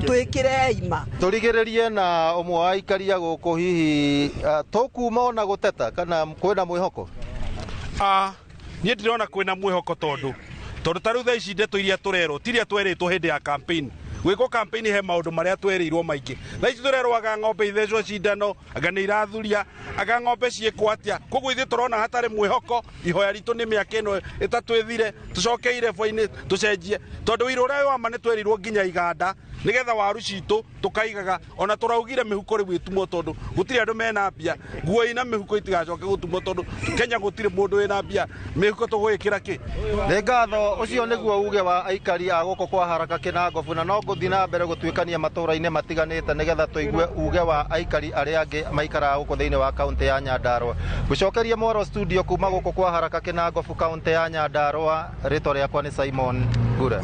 twĩkĩre ima tũrigĩrĩrie na ũmwe wa aikaria gũkũ hihi tũkuma ona gũteta kana kwĩna mwĩhoko? Niĩ ndĩrona kwĩna mwĩhoko tondũ ta rĩu thaa ici ndeto iria tũrerwo tiria twerĩtwo hĩndĩ ya campaign gwĩkwo campaign he maũndũ marĩa twerĩirwo maingĩ. Thaa ici tũrerwo aga ng'ombe ithecwo cindano aga nĩ irathuria aga ng'ombe ciĩkwo atĩa. Koguo ithuĩ tũrona hatarĩ mwĩhoko. Ihoya ritũ nĩ mĩaka ĩno ĩtatwĩthire tũcoke irebo-inĩ tũcenjie tondũ wĩra ũrĩa wa ma nĩ twerirwo nginya iganda nigetha waru citũ tukaigaga ona tũraugire mĩhuko rĩu ĩtumwo tondũ gũtirĩ andũ mena mbia nguo ina mĩhuko itigacoke gũtumwo tondũ Kenya gũtirĩ mũndũ wĩna mbia mĩhuko tũgwĩkĩra kĩ. Nĩ ngatho ũcio nĩguo uge wa aikari a gũkũ kwa Haraka Kinangofu, na no ngũthiĩ na mbere gũtuĩkania matũũra-inĩ matiganĩte nĩgetha tũigue uge wa aikari arĩa angĩ maikaraga gũkũ thĩinĩ wa kaunti ya Nyandarua. Gũcokeria Moro studio kuma gũkũ kwa Haraka Kinangofu kaunti ya Nyandarua, rĩtwa rĩakwa nĩ Simon Ngure.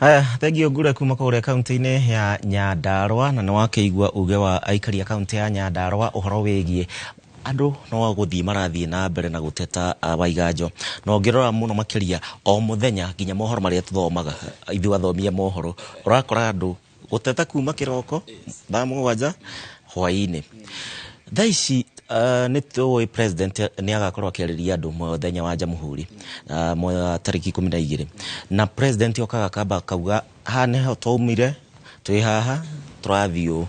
Haya, thengio Ngure kuma kũrĩa kaunti-inĩ ya Nyandarua, na nĩ wakĩigua uge wa aikari a kaunti ya Nyandarua ũhoro wĩgiĩ andũ no gũthiĩ marathiĩ na mbere na gũteta waiganjo. No ngĩrora mũno makĩria o mũthenya nginya mohoro marĩa tũthomaga ithuĩ athomia mohoro, ũrakora andũ gũteta kuma kĩroko thaa 7 hwaĩ-inĩ. Thaa ici nĩ tũĩ president nĩ agakorwo akĩarĩria andũ mũthenya wa Jamhuri tarĩki 12, na president okaga kamba kauga ha nĩho twaumire twĩ haha tũrathiĩ ũũ.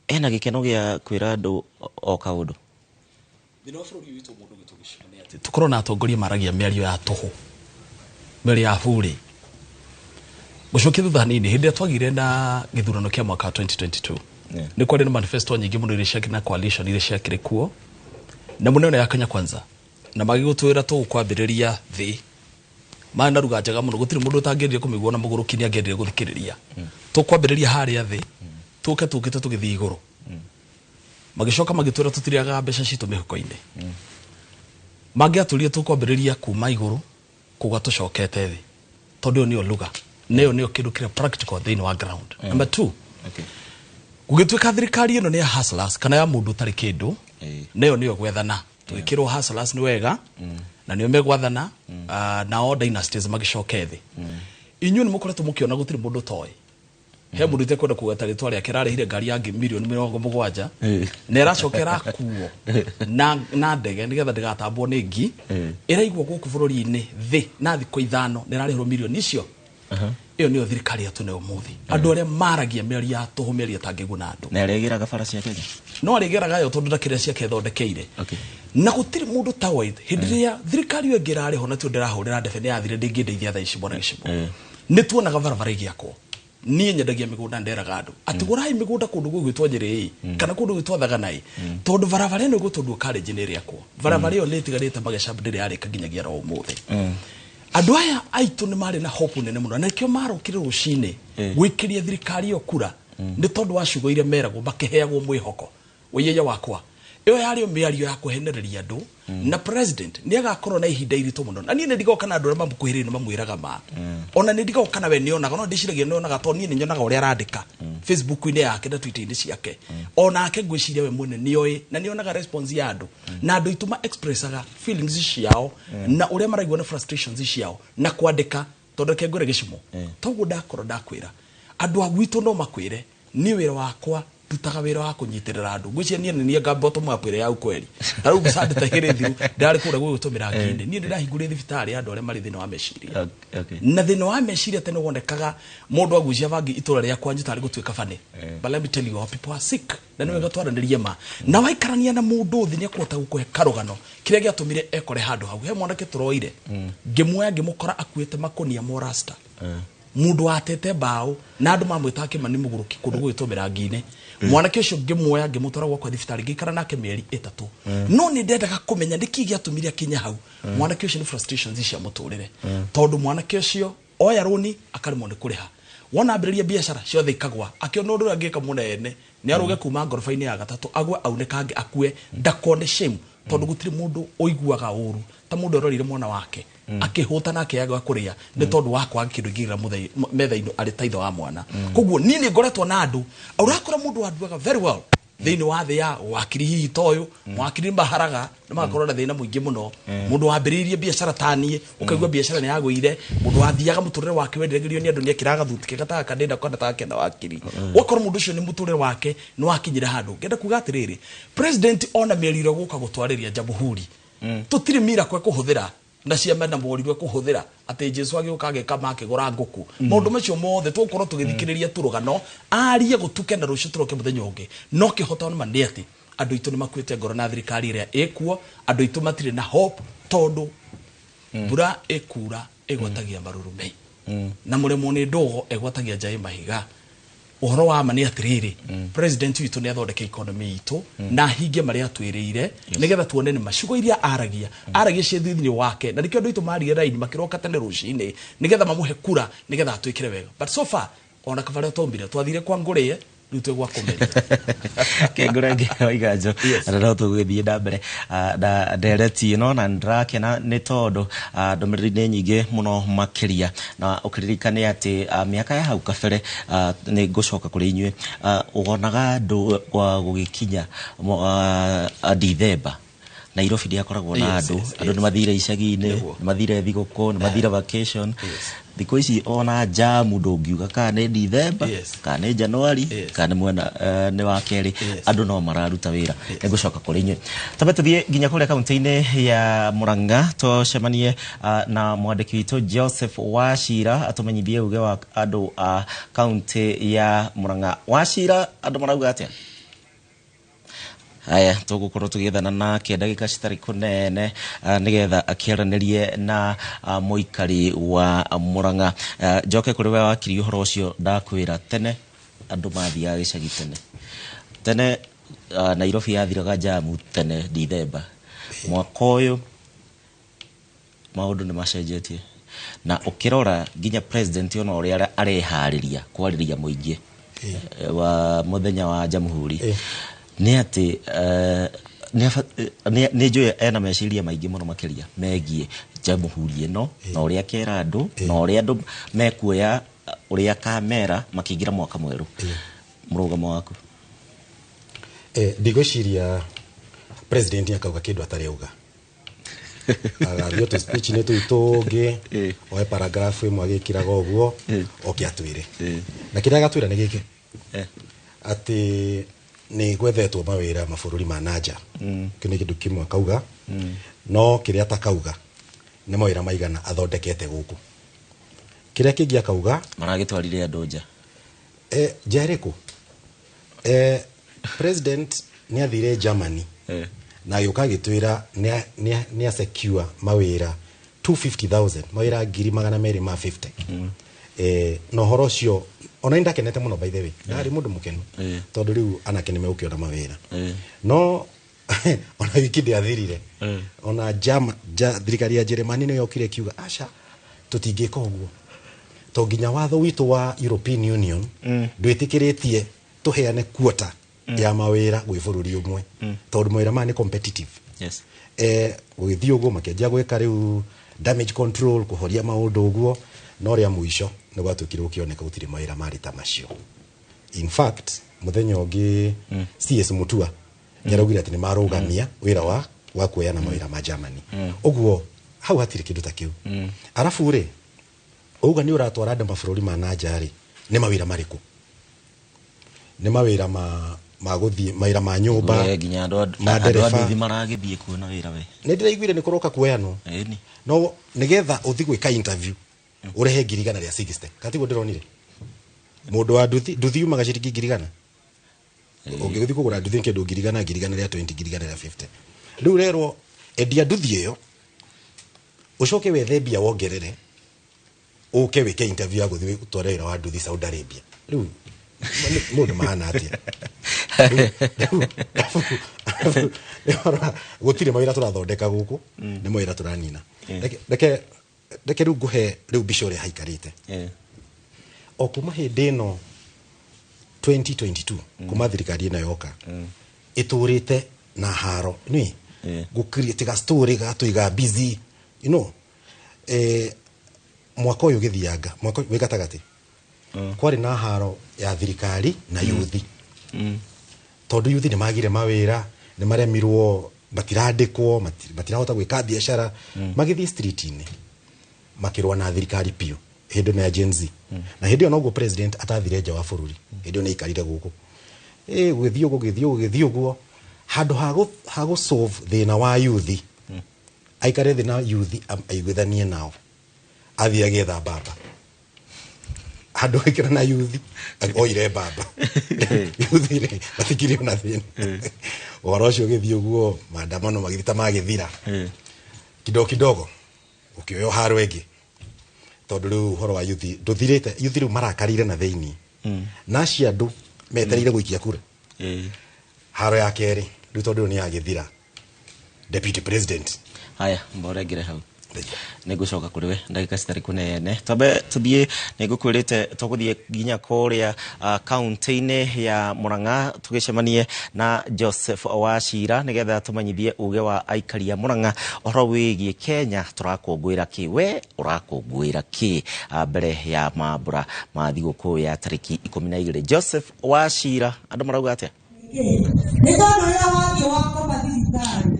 Ena gĩkeno gĩa kwĩra andũ o kaũndũ. Thĩinĩ wa bũrũri witũ mũndũ gĩtũgĩcana atĩ tũkorwo na atongoria maragia mĩario ya tũhũ, mĩario ya bure. Gũcokia thutha hanini hĩndĩ ĩrĩa twagire na gĩthurano kĩa mwaka 2022 nĩ kwarĩ na manifesto nyingĩ mũno iria ciakĩrĩ na coalition iria ciakĩrĩ kuo, na mũnene ya Kenya Kwanza na magĩgũtwĩra tũkwambĩrĩria thĩ mana ruga njaga mũno gũtirĩ mũndũ ũtangĩendire kũmĩgua na mũgũrũ kinya angĩendire gũthikĩrĩria. Tũkwambĩrĩria harĩa thĩ tũkĩte tũgĩthiĩ igũrũ. Magĩcoka magĩtwĩra tũtiriaga mbeca citũ mĩhuko-inĩ. Mangĩatũrire tũkwambĩrĩria kuma igũrũ kuga tũcokete thĩ, tondũ nĩyo lugha nĩyo kĩndũ kĩrĩa practical thĩinĩ wa ground. Number 2, gũgĩtuĩka thirikari ĩno nĩ ya hustlers kana ya mũndũ ũtarĩ kĩndũ, nĩyo gwethana. Twĩkĩrwo hustlers nĩ wega na nĩo megwathana na all dynasties magĩcoke thĩ. Inyuĩ nĩ mũkoretwo mũkĩona gũtirĩ mũndũ toĩ. He mũndũ itekwenda kuga rĩtwa rĩake rarĩhire ngari ya milioni 70 na ĩracokera kuo na ndege nĩgetha ndĩgatambwo nĩ ngi ĩraigwo gũkũ bũrũri-inĩ thĩ na thikũ 5 nĩ ĩrarĩhwo milioni icio. Iyo nĩyo thirikari yatũ na ũmũthĩ. Andũ arĩa maragia mĩario ya tũhũ, mĩario ĩtangĩguna andũ. Na arĩgeraga bara cia Kenya. No arĩgeraga yo tondũ ndakĩrĩa ciake thondekeire. Na gũtirĩ mũndũ ta White hĩndĩ ĩrĩa thirikari ĩyo ĩngĩrarĩho na tũ ndĩrahũrĩra ndebe nĩ yathire ndĩngĩndeithia thaa ici bona gĩcibo. Nĩ tuonaga barabara igĩakwo. Niĩ nyendagia mĩgũnda nderaga andũ atigũrai mĩgũnda kũndũ gwĩtwo Nyeri kana kũndũ gwĩtwo Thaganai, tondũ barabara ĩno ĩgũtondwo college nĩ ĩrĩakwo. Barabara ĩyo nĩ ĩtigarĩte Magacaba ndĩrĩ yarĩka nginyagia ro ũmũthĩ. Andũ aya aitũ nĩ marĩ na hope nene mũno, na kĩo marokire rũcinĩ gwĩkĩria thirikari ĩyo kura nĩ tondũ wa ciugo iria meragwo makĩheagwo mwĩhoko. Wĩyeya wakwa ĩyo yarĩ mĩario ya kũhenereria andũ, na president nĩ agakorwo na ihinda iritũ mũno. Na niĩ nĩ ndigoka na andũ arĩa mamũkuhĩrĩirie nĩ mamwĩraga ma ona nĩ ndigoka na we nĩonaga, no ndĩciragia nĩonaga tondũ niĩ nĩ nyonaga ũrĩa arandĩka Facebook-inĩ yake na Twitter-inĩ ciake. Onake ngwĩciria we mwene nĩoĩ na nĩonaga response ya andũ, na andũ aitũ expressaga feelings ciao na ũrĩa maraigua na frustrations ciao na kwandĩka. Tondũ reke ngwĩre gĩcimo toguo ndakorwo ndakwĩra andũ a gwitũ no makwĩre nĩ wĩra wakwa ndutaga wĩra wa kũnyitĩrĩra andũ. Ngwĩciria niĩ nĩ anga bottom up ĩrĩa ya ukweli. Na rĩu gũcande ta hĩrĩ thiru ndarĩ kũrĩa gwĩtũmĩra ngine. Niĩ ndĩrahingũrĩra thibitarĩ andũ arĩa marĩ thĩinĩ wa meciria. Na thĩinĩ wa meciria tene wonekaga mũndũ agucia bangi itũra rĩa kwanyu tarĩ gũtuĩka bane. But let me tell you, people are sick. Na nĩ wega twaranĩrie ma. Na waikarania na mũndũ thĩ nĩ akũhota gũkũhe karũgano kĩrĩa gĩatũmire ekore handũ hau. He mwanake tũroire ngĩmuoya ngĩmũkora akuĩte makũnia morasta. Mundu watete bao na andu mamwita akimani muguruki kundu gwĩtũmĩra ngine. Mwanake ũcio ngĩmuoya ngĩmũtwara gwakwa thibitarĩ ngĩikara nake mĩeri 3. No nĩ ndendaga kũmenya nĩkĩ gĩatũmire akinya hau. Mwanake ũcio nĩ frustrations cia mũtũrĩre, tondũ mwanake ũcio oya rũni akarĩmwo nĩ kũrĩha. Wona ambĩrĩria biacara ciothe ikagwa, akĩona ũndũ angĩka mũnene nĩ aroge kuma ngoroba-inĩ ya 3 agwe aunĩkange akue ndakone shame, tondũ gũtirĩ mũndũ ũiguaga ũru ta mũndũ ũrorire mwana wake akĩhũta na akĩaga kũrĩa nĩ tondũ wa kwaga kĩndũ ingĩra metha-inĩ arĩ ta ithe wa mwana. Koguo niĩ nĩ ngoretwo na andũ ũrakora mũndũ wanduaga very well thĩinĩ wa thĩ ya wakiri hihi toyo wakiri mbaharaga nĩ magakorwo na thĩna mũingĩ mũno. Mũndũ wambĩrĩirie biacara ta niĩ ũkaigua biacara nĩ yagũire, mũndũ wathiaga mũtũrĩre wake wenderegerio nĩ andũ nĩ akĩraga thuti kĩgataga kanenda kwenda kenda wakiri. Ũkorwo mũndũ ũcio nĩ mũtũrĩre wake nĩ wakinyire handũ. Ngenda kuga atĩrĩrĩ, president ona mĩario gũka gũtwarĩria Jamhuri tũtirĩ mira kwa kũhũthĩra na ciama na morirwe kuhuthira ati Jesu agĩũka agĩkama akĩgũra ngũkũ. Maũndũ macio mothe tũkorwo tũgĩthikĩrĩria tũrũgano arie gũtuke na rũciũ tũroke mũthenya ũngĩ. No kĩhota nĩ mandi ati andũ aitũ nĩ makuĩte ngoro na thirikari ĩrĩa ĩkuo, andũ aitũ matirĩ na hope tondũ mbura ĩkura ĩgwatagia marurumĩ. na muremo ni ndogo egwatagia Njai Mahiga uhoro wa mani atiriri president witu ni athondeke economy itu na hinge maria atwirire nigetha tuone ni macigo iria aragia ciethithini wake na nikio ndu marige raini makiroka tene rucini nigetha mamuhe kura nigetha atwikire wega but so far ona kabare tombire twathire kwa ngurie rutwe gwa kumeria kengurenge oigajo arara tugithie na mbere na dereti no na ndrakena ni tondu ndomereri ni nyingi muno makiria na ukiririkane ati miaka ya hau kabere ni ngucoka kuri inywe ugonaga ndu wa gugikinya December Nairobi ndiakoragwo na andu ni mathire icagi-ini ni mathire thiguku ni mathire vacation thikũ ici ona jamu ndũngiuga kana nĩ December kana nĩ January kana mwena nĩ wa kerĩ andũ no mararuta wĩra nĩ ngũcoka kũrĩ inyuĩ tambe tũthiĩ nginya kũrĩa kaunti-inĩ ya Murang'a tũcemanie na mwandĩki witũ Joseph Wachira atũmenyithie uge wa andũ a kaunti ya Murang'a. Wachira andũ marauga atĩa? Aya tugukorwo tugithana nake ndagika citari kunene nigetha akiaranirie na muikari wa Murang'a. Njoke kuri we wakiri uhoro ucio ndakwira tene andu mathiaga gicagi tene Nairobi yathiraga jamu tene December. Mwaka uyu maundu ni macenjetie na ukirora nginya president ona uria arehariria kwariria muingi wa muthenya wa Jamhuri ni ati ni njui ena meciria maingi muno makiria megie Jamhuri ino na uria kera andu na uria andu mekuoya uria kamera makiingira mwaka mweru. Murugamo waku? Ndigociria president akauga kindu atareuga agathio to speech ne tuitungi oe paragraph imwe agikiraga uguo okiatwire na kiria gatwira ni giki ati ni gwethetwo mawira mabũrũri ma nanja kini kindu kimwe akauga no kiria atakauga ni mawira maigana athondekete guku. Kiria kingi akauga maragitwarire andu nja Jericho president ni athire Germany na yukagitwira ni a secure mawira 250,000 mawira 250 no horocio ona ndakenete muno by the way ndari mundu mukenu tondu riu anake me ukiona mawira no ona wiki ndi athirire ona thirikari ya Germany no yokire kiuga aca tutingika uguo to nginya watho witu wa European Union ndwitikiritie tuheane quota ya mawira gwi bururi umwe tondu mawira ma ni competitive gwithio uguo makianjia gwika riu damage control kuhoria maundu uguo no ria muico ni gwatwikire ukioneka utiri mawira mari ta macio. In fact muthenya ungi CS Mutua nyaraugira ati ni marugamia wira wa kuoyana mawira ma Germany uguo hau hatiri kindu ta kiu arafu ri uga ni uratwara andu mabũrũri ma nanja ri ni mawira mariku? Ni mawira maguthie mawira ma nyumba nginya andu maragithie kuona wira we ni ndiraiguire ni kuroka kuoyanwo no nigetha uthi gwika interview urehe ngirigana ria 60 katigo ndironire mundu wa nduthi umaga ciringi ngirigana ungithi kugura nduthi kindu ngirigana ria 20 ngirigana ria 50 riu rero endia nduthi iyo ucoke wethe mbia wongerere uke wike interview ya guthi utware wira wa nduthi Saudi Arabia. Riu mundu mahana atia gutire mawira turathondeka guku ni mawira turanina reke riu nguhe riu mbica uria haikarite o kuma hindi ino 2022 kuma thirikari ino yoka iturite na haro ni gukirite ga story ga tuiga busy you know mwaka uyu githianga mwaka wigatagati kwari na haro ya thirikari na yuthi tondu yuthi ni magire mawira ni maremirwo batirandikwo batirahota gwika biashara magithie street-ini makirwa na thirikari pio hindi na agency na hindi ono go president atathire nja wa bururi hindi ona ikarire guku gwithio guo handu hago solve thina wa yuthi aikare thina yuthi aigwithanie nao athie agetha baba handu ikira na yuthi oire baba yuthi ni batikiri na thina waracio githio guo maandamano magithita magithira kidogo ukioyo haro egi tondu riu horo wa youth nduthirite youth riu marakarire na theini na cia andu meterire guikia kura haro ya keri riu tondu ni agithira deputy president haya mborengere hau nigucoka kuri we ndagika citari kunene tabe tuthie nigukwirite tuguthie ginya kuria county-ini ya Murang'a tugicemanie na Joseph Wachira nigetha tumanyithie uge wa aikari ya Murang'a ohoro wigie Kenya turakungwira ki we urakungwira ki mbere ya mambura ma thiguku ya tariki 12 Joseph Wachira andu marauga atia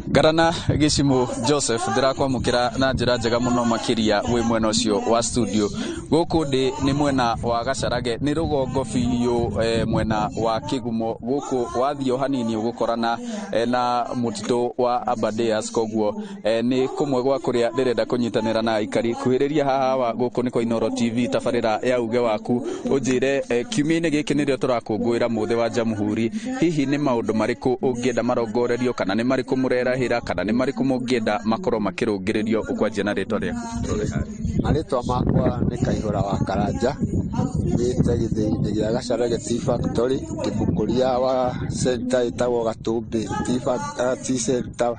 Garana Gicimu Joseph ndirakwamukira na njira njega muno makiria wi mwena ucio wa studio guku ndi ni mwena wa Gacarage ni rugongo biu mwena wa Kigumo guku wathio hanini ugukorana na mutito wa Abadeas koguo ni kumwe gwa kuria ndirenda kunyitanira na aikari kuhiriria haha wa guku ni kwa Inooro TV tabarira ya uge waku unjire kiumia-ini giki nirio turakungwira muthe wa Jamhuri hihi ni maundu mariku ungienda marongorerio kana ni mariku murerahira kana ni mariku mungienda makoro makirungirerio ukwanjia na ritwa riaku Maritwa makwa ni Kaihura wa Karanja nite githii-ini gia Gacarage Tea Factory kibukuria wa center itagwo Gatumbi Tea Center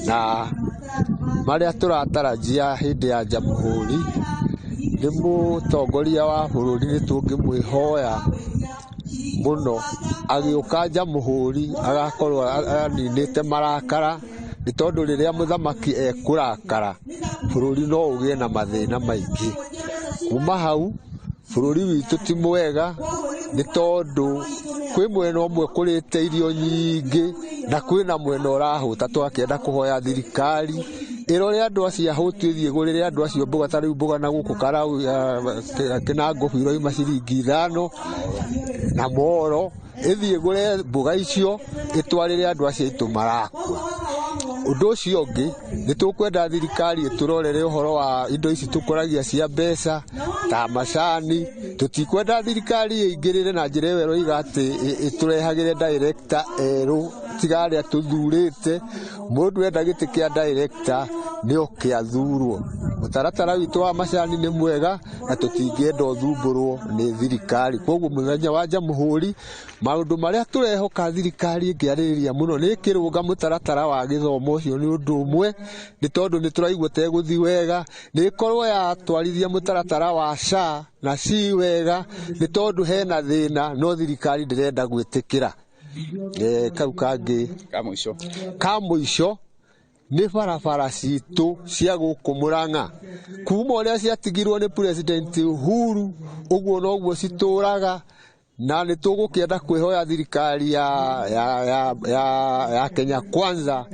na maria turatarajia hindi ya Jamhuri ni mutongoria wa bururi ni tungimwihoya muno agiuka Jamhuri agakorwo aninite marakara ni tondu riria muthamaki ekurakara bururi no ugie na mathina maingi kuma hau bururi witu ti mwega ni tondu kwi mwena umwe kurite irio nyingi na kwina mwena urahuta twakienda kuhoya thirikari irore andu acia hutu ithie gurire andu acio mbuga tariu mbuga na guku karau kinango biro ima ciringi 5 na moro ithie gure mbuga icio itwarire andu acio itu marakwa undu ucio ungi ni tukwenda thirikari iturorere uhoro wa indo ici tukuragia cia mbeca ta macani tutikwenda thirikari ingirire na njira ero igati iturehagire director eru tigari atuthurite mundu enda giti kia director ni okiathurwo mutaratara witu wa macani ni mwega na tutingienda uthumburwo ni thirikari koguo muthenya wa Jamhuri maundu maria turehoka thirikari ingiaririria muno ni kirunga mutaratara wa githomo ucio ni undu umwe ni tondu ni turaigua te guthi wega ni korwo ya twarithia mutaratara wa SHA na si wega ni tondu hena thina no thirikari ndirenda gwitikira kau kangi ka muico ni barabara citu cia guku Murang'a kuma uria ciatigirwo ni president Uhuru uguo noguo cituraga na ni tugukienda kwihoya thirikari ya Kenya Kwanza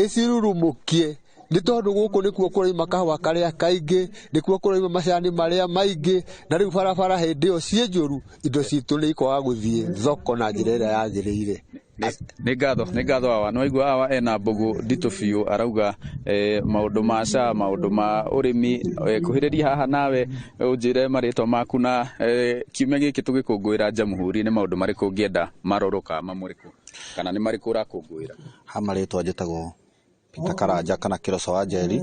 icirurumukie ni tondu guku nikuo kuraima kahwa karia kaingi nikuo kuraima macani maria maingi na riu barabara hindi o cie njuru indo citu ni ikwaga guthie thoko na njira iria yagirire ni ngatho awa no igwa awa ena mbugu ndito biu arauga maundu ma SHA maundu ma urimi kuhiriria haha nawe unjire maritwa maku na kiumia giki tugikungwira Jamhuri ni maundu mariku ungienda maroroka mamuriku kana ni mariku urakungwira ha maritwa njitagwo Peter Karanja kana Kiroso wa Njeri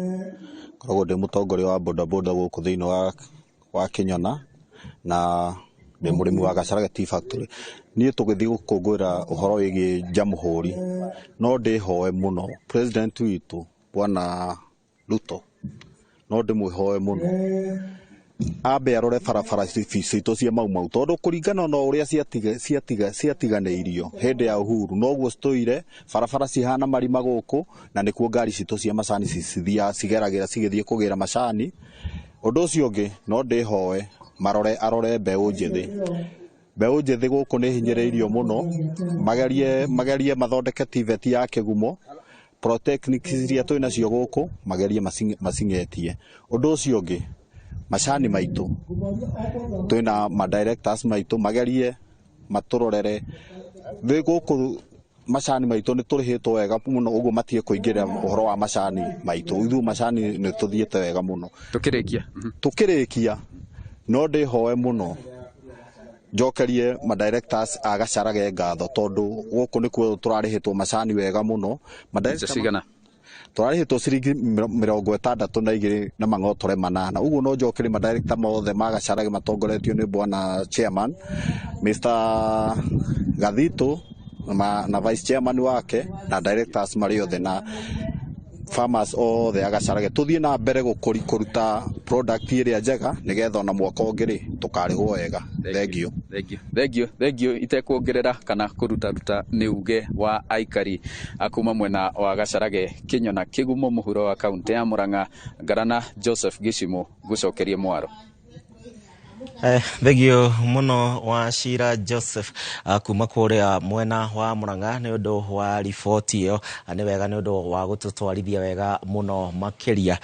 koragwo ndi mutongoria wa bodaboda guku thiini wa Kinyona na ndi murimi wa Gacarage Tea Factory ni tugithi gukungwira uhoro wigi Jamhuri no ndihoe muno president witu bwana Ruto no ndimwihoe muno ambe arore barabara citu cia mau tondu kuringana na uria ciatiganeirio hindi ya Uhuru noguo cituire barabara cihana marima guku na nikuo ngari citu cia macani cigeragira cigithie kugira macani undu ucio ungi no ndihoe arore mbeu njithi guku ni hinyiriirio muno magerie mathondeke TVET ya Kigumo Protechnics iria twina nacio guku magerie macingetie undu ucio ungi macani maitu twina ma directors maitu magerie maturorere thi guku macani maitu ni turihitwo wega muno uguo matie kuingira uhoro wa macani maitu ithu macani ni tuthiete wega muno tukirikia no ndihoe muno njokerie ma directors a Gacarage ngatho tondu guku nikuo turarihitwo macani wega muno cigana twararĩhĩtwo ciringi 62 na mang'otore 8. Ũguo no njokere madirector mothe magacarage matongoretio nĩ bwana chairman Mr. Gathito na vice chairman wake na directors marĩ othe na farmers othe agacarage tuthie na mbere kuruta product ĩrĩa njega nigetha na mwaka ũngĩ tukarĩhwo wega. Thank you itekwongerera kana kuruta nĩ uge wa aikari akuma mwena wa Gacarage Kinyona Kigumo muhuro wa kaunti ya Murang'a. Ngarana Joseph Gishimo gucokerie Mwaro. Thegio muno wa Shira Joseph kuma kuria mwena wa Murang'a ni undu wa riboti iyo ni wega ni undu wa gututwarithia wega muno makiria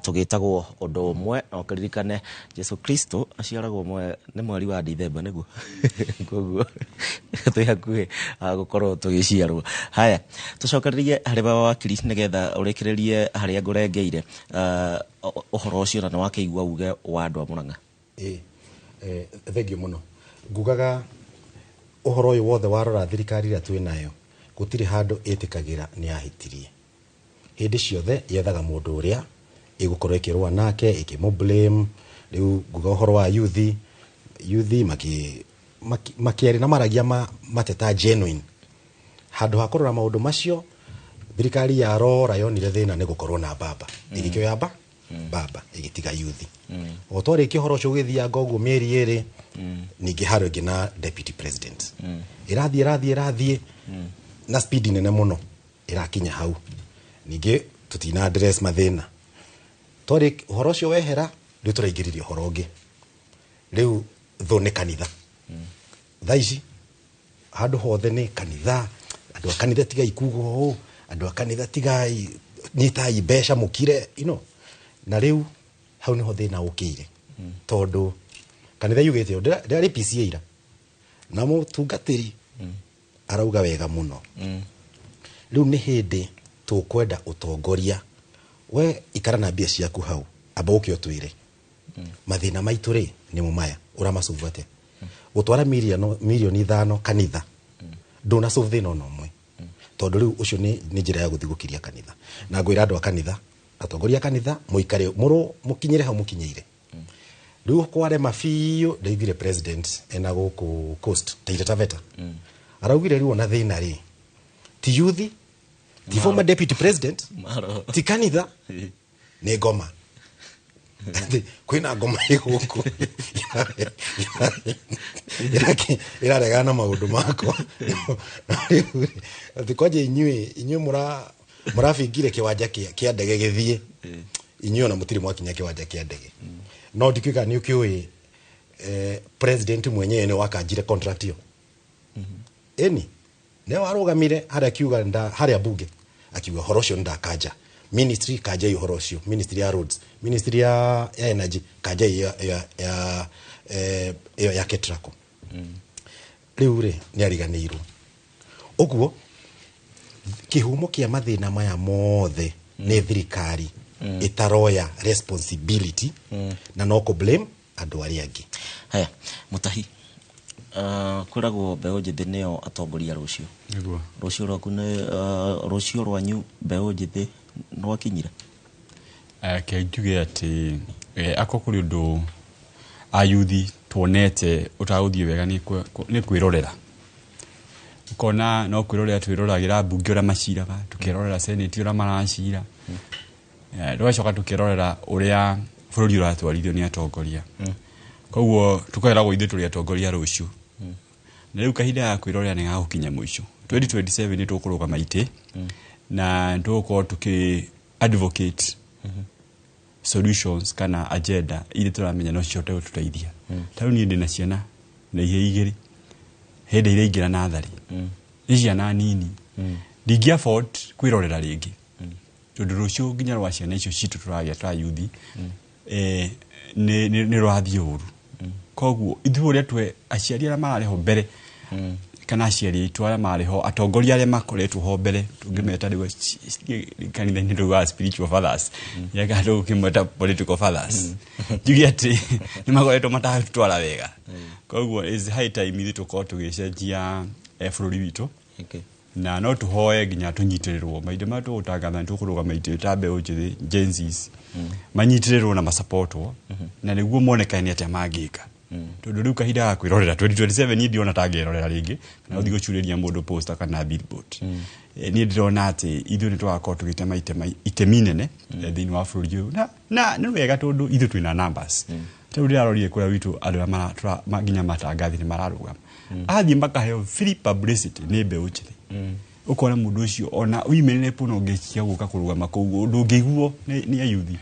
tugitagwo undu umwe okiririkane Jesu Kristo aciaragwo mwe ni mweri wa Dithemba niguo koguo tuyakuhe gukorwo tugiciarwo. Haya tucokererie hari baba wakiri nigetha urekererie hari ngurengeire uhoro ucio na wakeigua uge wa andu a Murang'a. Thegio muno ngugaga uhoro uyu wothe warora thirikari ria twi nayo gutiri handu itikagira ni ahitirie hindi ciothe yethaga mundu uria igukorwo ikirwa nake ikimublame. Riu nguga uhoro wa youth makiari na maragia mateta genuine handu hakorora maundu macio thirikari ya rora yonire thina ni gukorwo na baba irikyo yamba baba igitiga youth otore kihoro cyo githia gogo mieri ere ningi haro gina deputy president irathie na speed nene muno irakinya hau ningi tutina address mathina tore horo cyo wehera ri turaigiririe horoge riu thone kanitha thaici handu hothe ni kanitha andu kanitha tiga ikugo andu kanitha tiga nyitai besha mukire na riu hau niho thina ukire tondu kanitha yugite ndari PCA ira na mutungatiri arauga wega muno riu ni hindi tukwenda utongoria we ikara na mbia ciaku hau aboke otwire mathina maitu ri ni mumaya uramacuvate gutwara milioni 5 kanitha nduna solve thina no mwe tondu riu ucio ni njira ya guthigukiria kanitha na ngwira andu a kanitha atongoria kanitha muikare muru mukinyire ha mukinyeire riu kware mafiyo ndaigire president ena guku coast Taita Taveta araugire riu na thina ri ti youth ti former deputy president ti kanitha ni ngoma kwina ngoma iguku iraregana maundu mako atikoje inywe murafingire kiwanja kia ndege githie inywe na mutiri mwakinya kiwanja kia ndege no dikika ni ukiwe president mwenyewe ni wakanjire contract yo eni ne warugamire haria kiuga haria bunge akiwa horosho ndakaja ministry kaja yo horosho ministry ya roads ministry ya energy kaja ya ketrako riure ni ariganirwo uguo kihumo kia mathina maya mothe ni thirikari itaroya responsibility na no ko blame andu ari angi. Haya Mutahi kuragwo beo njithi neo atongoria rucio niguo rucio rwaku ni rucio rwanyu beo njithi no akinyira kenjuge ati akokuri undu ayuthi tuonete utaguthie wega ni kwirorera ukona no kwirorera twiroragera bunge ura maciraga tukirorera senate ura maracira rwacoka tukirorera uria bururi uratwarithio ni atongoria koguo tukoeragwo ithu turi atongoria rucio na riu kahinda ya kwirorera ni gagukinya muico 2027 ni tukuruga maite na tuko tuki advocate solutions kana agenda ile turamenya no ciote gututeithia taru ni ndina ciana na ihe igiri hende ile igira na thari ciana nini ndingi afford kwirorera ringi tondu rucio nginya rwa ciana icio citu turagia ta yuthi ni rwathie uru koguo ithu uria twe aciari ara marareho mbere kana aciari itu ara marareho atongoria aria makoretwo ho mbere tungimeta rigo kanitha ni ruga spiritual fathers yaga ndo kimeta political fathers jugi ati ni makoretwo matatwara wega koguo is high time ithu tuko tugicenjia bururi witu na no tuhoe nginya tunyitirĩrwo maithe ma tũgũtangatha tũkũrũgama itĩ ta mbeũ njĩthĩ Gen Zs manyitirĩrwo na masupportwo na nĩguo monekane atĩa mangĩka tondũ rĩu kahinda ga kwĩrorera 2027 niĩ ndiona ta ngĩrorera rĩngĩ na ũthiĩ gũcurĩria mũndũ poster kana billboard niĩ ndĩrona atĩ ithuĩ nĩ tũgakorwo tũgĩtema itemi inene thĩinĩ wa bũrũri ũyũ na nĩ wega tondũ ithuĩ twĩna numbers rĩu ndĩrarorire kũrĩa witũ andũ arĩa nginya matangathi nĩ mararũgama athiĩ makaheo free publicity nĩ mbeũ njĩthĩ ukona mundu ucio ona uimenere puno ngekia guka kurugama kuu ndungiguo ni ayuthi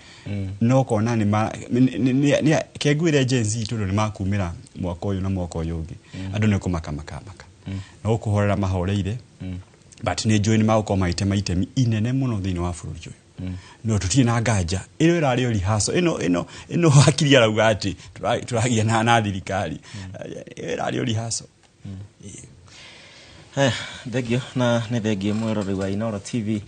no kona ni kegwire Gen Z tondu ni makumira mwaka uyu na mwaka uyu ungi andu ne kumaka no kuhorera mahoreire but ni join mauko maitema itemi inene muno thini wa bururi uyu no tutie na nganja ino irari ori haso ino hakiri arauga ati turagia na thirikari irari ori haso Thegio na nĩ thengio mwĩrori wa Inooro TV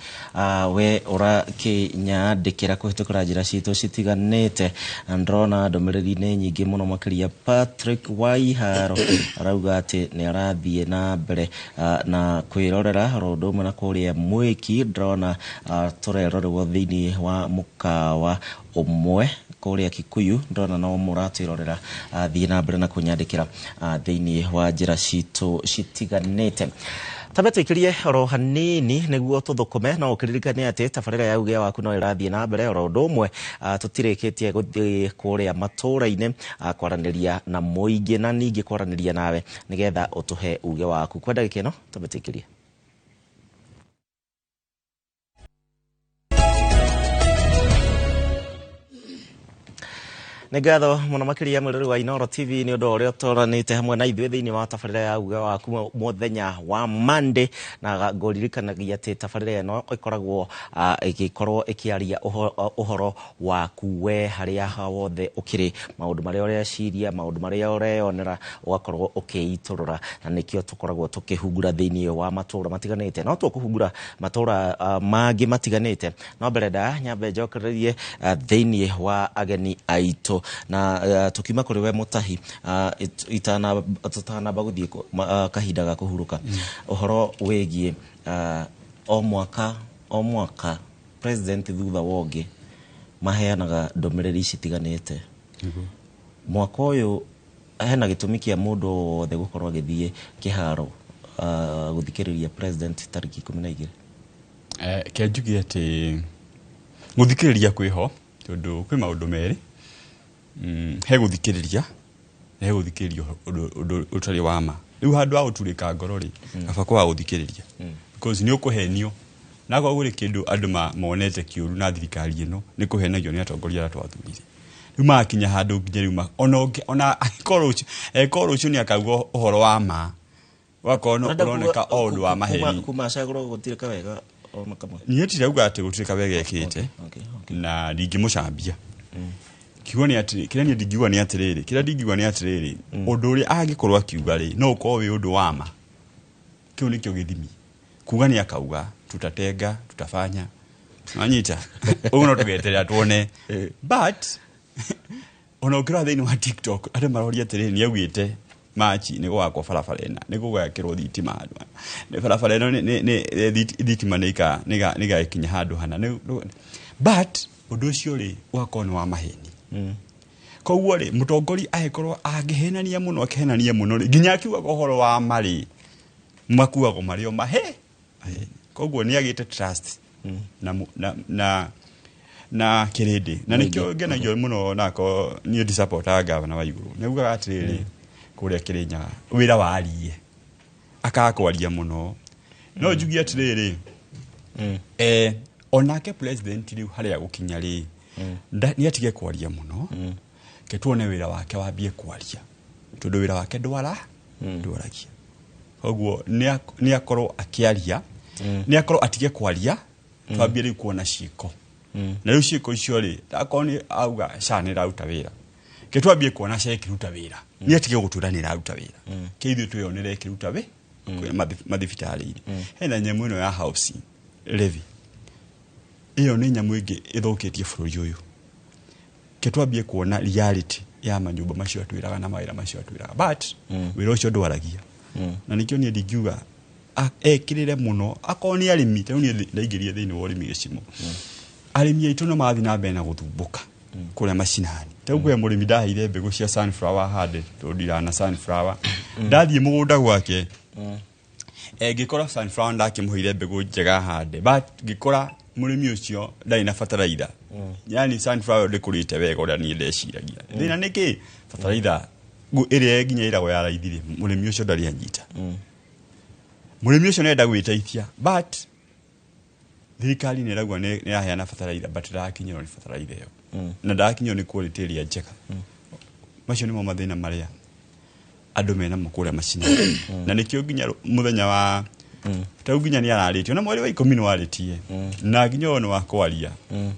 we ũrakĩnyandĩkĩra kũhĩtũkĩra njĩra citũ citiganĩte ndĩrona ndũmĩrĩri nĩ nyingĩ mũno makĩria Patrick Waiharo arauga atĩ nĩ arathiĩ na mbere na kwĩrorera ũndũ ũmwe na kũrĩa Mwiki ndĩrona tũrerorerwo thĩinĩ wa mũkawa ũmwe kũrĩa Kikuyu ndona no mũratwĩrorera thiĩ na mbere na kũnyandĩkĩra thĩinĩ wa njĩra citũ citiganĩte Tabe tuikirie oro hanini niguo tuthukume no ukiririkane ati tabarĩra ya Ugĩa Waku no ĩrathiĩ na mbere oro ũndũ ũmwe tutirĩkĩtie gũthiĩ kũrĩa matũũra-inĩ kwaranĩria na mũingĩ na ningĩ kwaranĩria nawe nĩgetha ũtũhe Ugĩa Waku kwa ndagĩka ĩno tabe tuikirie Nĩngatho mũno makĩria mwĩrori wa Inooro TV nĩ ũndũ ũrĩa tũranĩte hamwe na ithuĩ thĩinĩ wa tabarĩra ya Ugĩa Waku mũthenya wa Monday na ngũririkanagia atĩ tabarĩra ĩno ĩkoragwo ĩgĩkorwo ĩkĩaria ũhoro waku we harĩa wothe ũkĩrĩ maũndũ marĩa ũreciria maũndũ marĩa ũreyonera ũgakorwo ũkĩitũrũra na nĩkĩo tũkoragwo tũkĩhungura thĩinĩ wa matũũra matiganĩte no tũkũhungura matũũra mangĩ matiganĩte no mbere nyambe njokererie thĩinĩ wa ageni aitũ na tukiuma kuri we Mutahi tutana baguthie kahinda ga kuhuruka uhoro wegie o mwaka president thutha wonge maheanaga ndomereri citiganete mwaka uyu hena gitumi kia mundu wothe gukorwo agithie kiharo guthikiriria president tariki 12 kianjugi ati guthikiriria kwiho tondu kwi maundu meri he guthikiriria he guthikiririo utari wa ma riu handu wa uturika ngoro ri aba kwa guthikiriria because ni ukuhenio na kwa guri kindu andu monete kiuru na thirikari ino ni kuhenagio ni atongoria ara twathurire riu makinya handu nginya riu ona ekoro ucio ni akauga uhoro wa ma wakono uroneka odu wa maheni kuma cagoro gutirika wega ona kamwe ni tirauga ati gutirika wega ekite na ndingimucambia kiugo ni ati kira ni ndingiuga ni atiriri kira ndingiuga ni atiriri undu uri angikorwa kiuga ri no uko wi undu wa ma kiu nikio githimi kuga ni akauga tutatenga tutafanya anyita ugo no tugeterea tuone but ona ukira thini wa TikTok ande marori atiriri ni augite machi ni gwakwa barabara ina ni gugwakirwo thitima andu ni barabara ino ni thitima niga ikinya handu hana but undu ucio ri wakona wa maheni koguo ri mutongori ahekorwo angihenania muno akehenania muno ri nginya akiuga uhoro wa mari makuago mario mahe koguo ni agite trust na kirindi na nikyo ngenagio muno nako ni disappointa governor wa iguru neuga atiriri kuria Kirinyaga wira warie akakwaria muno no njugi atiriri onake president riu haria gukinya ri ni atige kwaria muno ke tuone wira wake wambie kwaria tondu wira wake ndwaragia koguo ni akorwo akiaria ni akorwo atige kwaria twambie ri kuona ciiko na riu ciiko icio ri takoni auga cani rauta wira ke twambie kuona ceki ruta wira ni atige guturanira ruta wira ke ithu tuyonere kiruta we mathibitari hena nyamu ino ya housing levy iyo ni nyamu ingi ithukitie bururi uyu ke twambie kuona reality ya manyumba macio atwiraga na mawira macio atwiraga but wira ucio ndwaragia na nikyo ni ndingiuga ekirire muno akoni arimi tä ni ndaingä thä wa å rä mi gä cimo arä mi aitå no mathi na mbere na gå thumbå kå rä a macinani tau kwe må rä mi ndaheire mbegå cia sunflower hande tå ndirana sunflower ndathiä må gå nda gwake ngä kora sunflower ndakä må heire mbegå njega hande but ngä kora må rä mi å cio ndarä na bataraitha yani sunflower ndä kå rä te wega å rä a niä ndeciragia thä na nä kä bataraitha ä rä a nginya ä ragwo ya raithirä må rä mi å cio ndarä anyita må rä mi å cio nenda gwä teithia but thirikari nä ragua nä yaheana bataraitha but ndarakinyä nä bataraitha ä yo na ndarakinyä nä quality ä rä a njega macio nä mo mathä na marä a andå mena må kå rä a macina na nä kä o nginya må thenya wa tau nginya nä ararä tio na mweri wa 10 nä warä tie na nginya o nä wa kwaria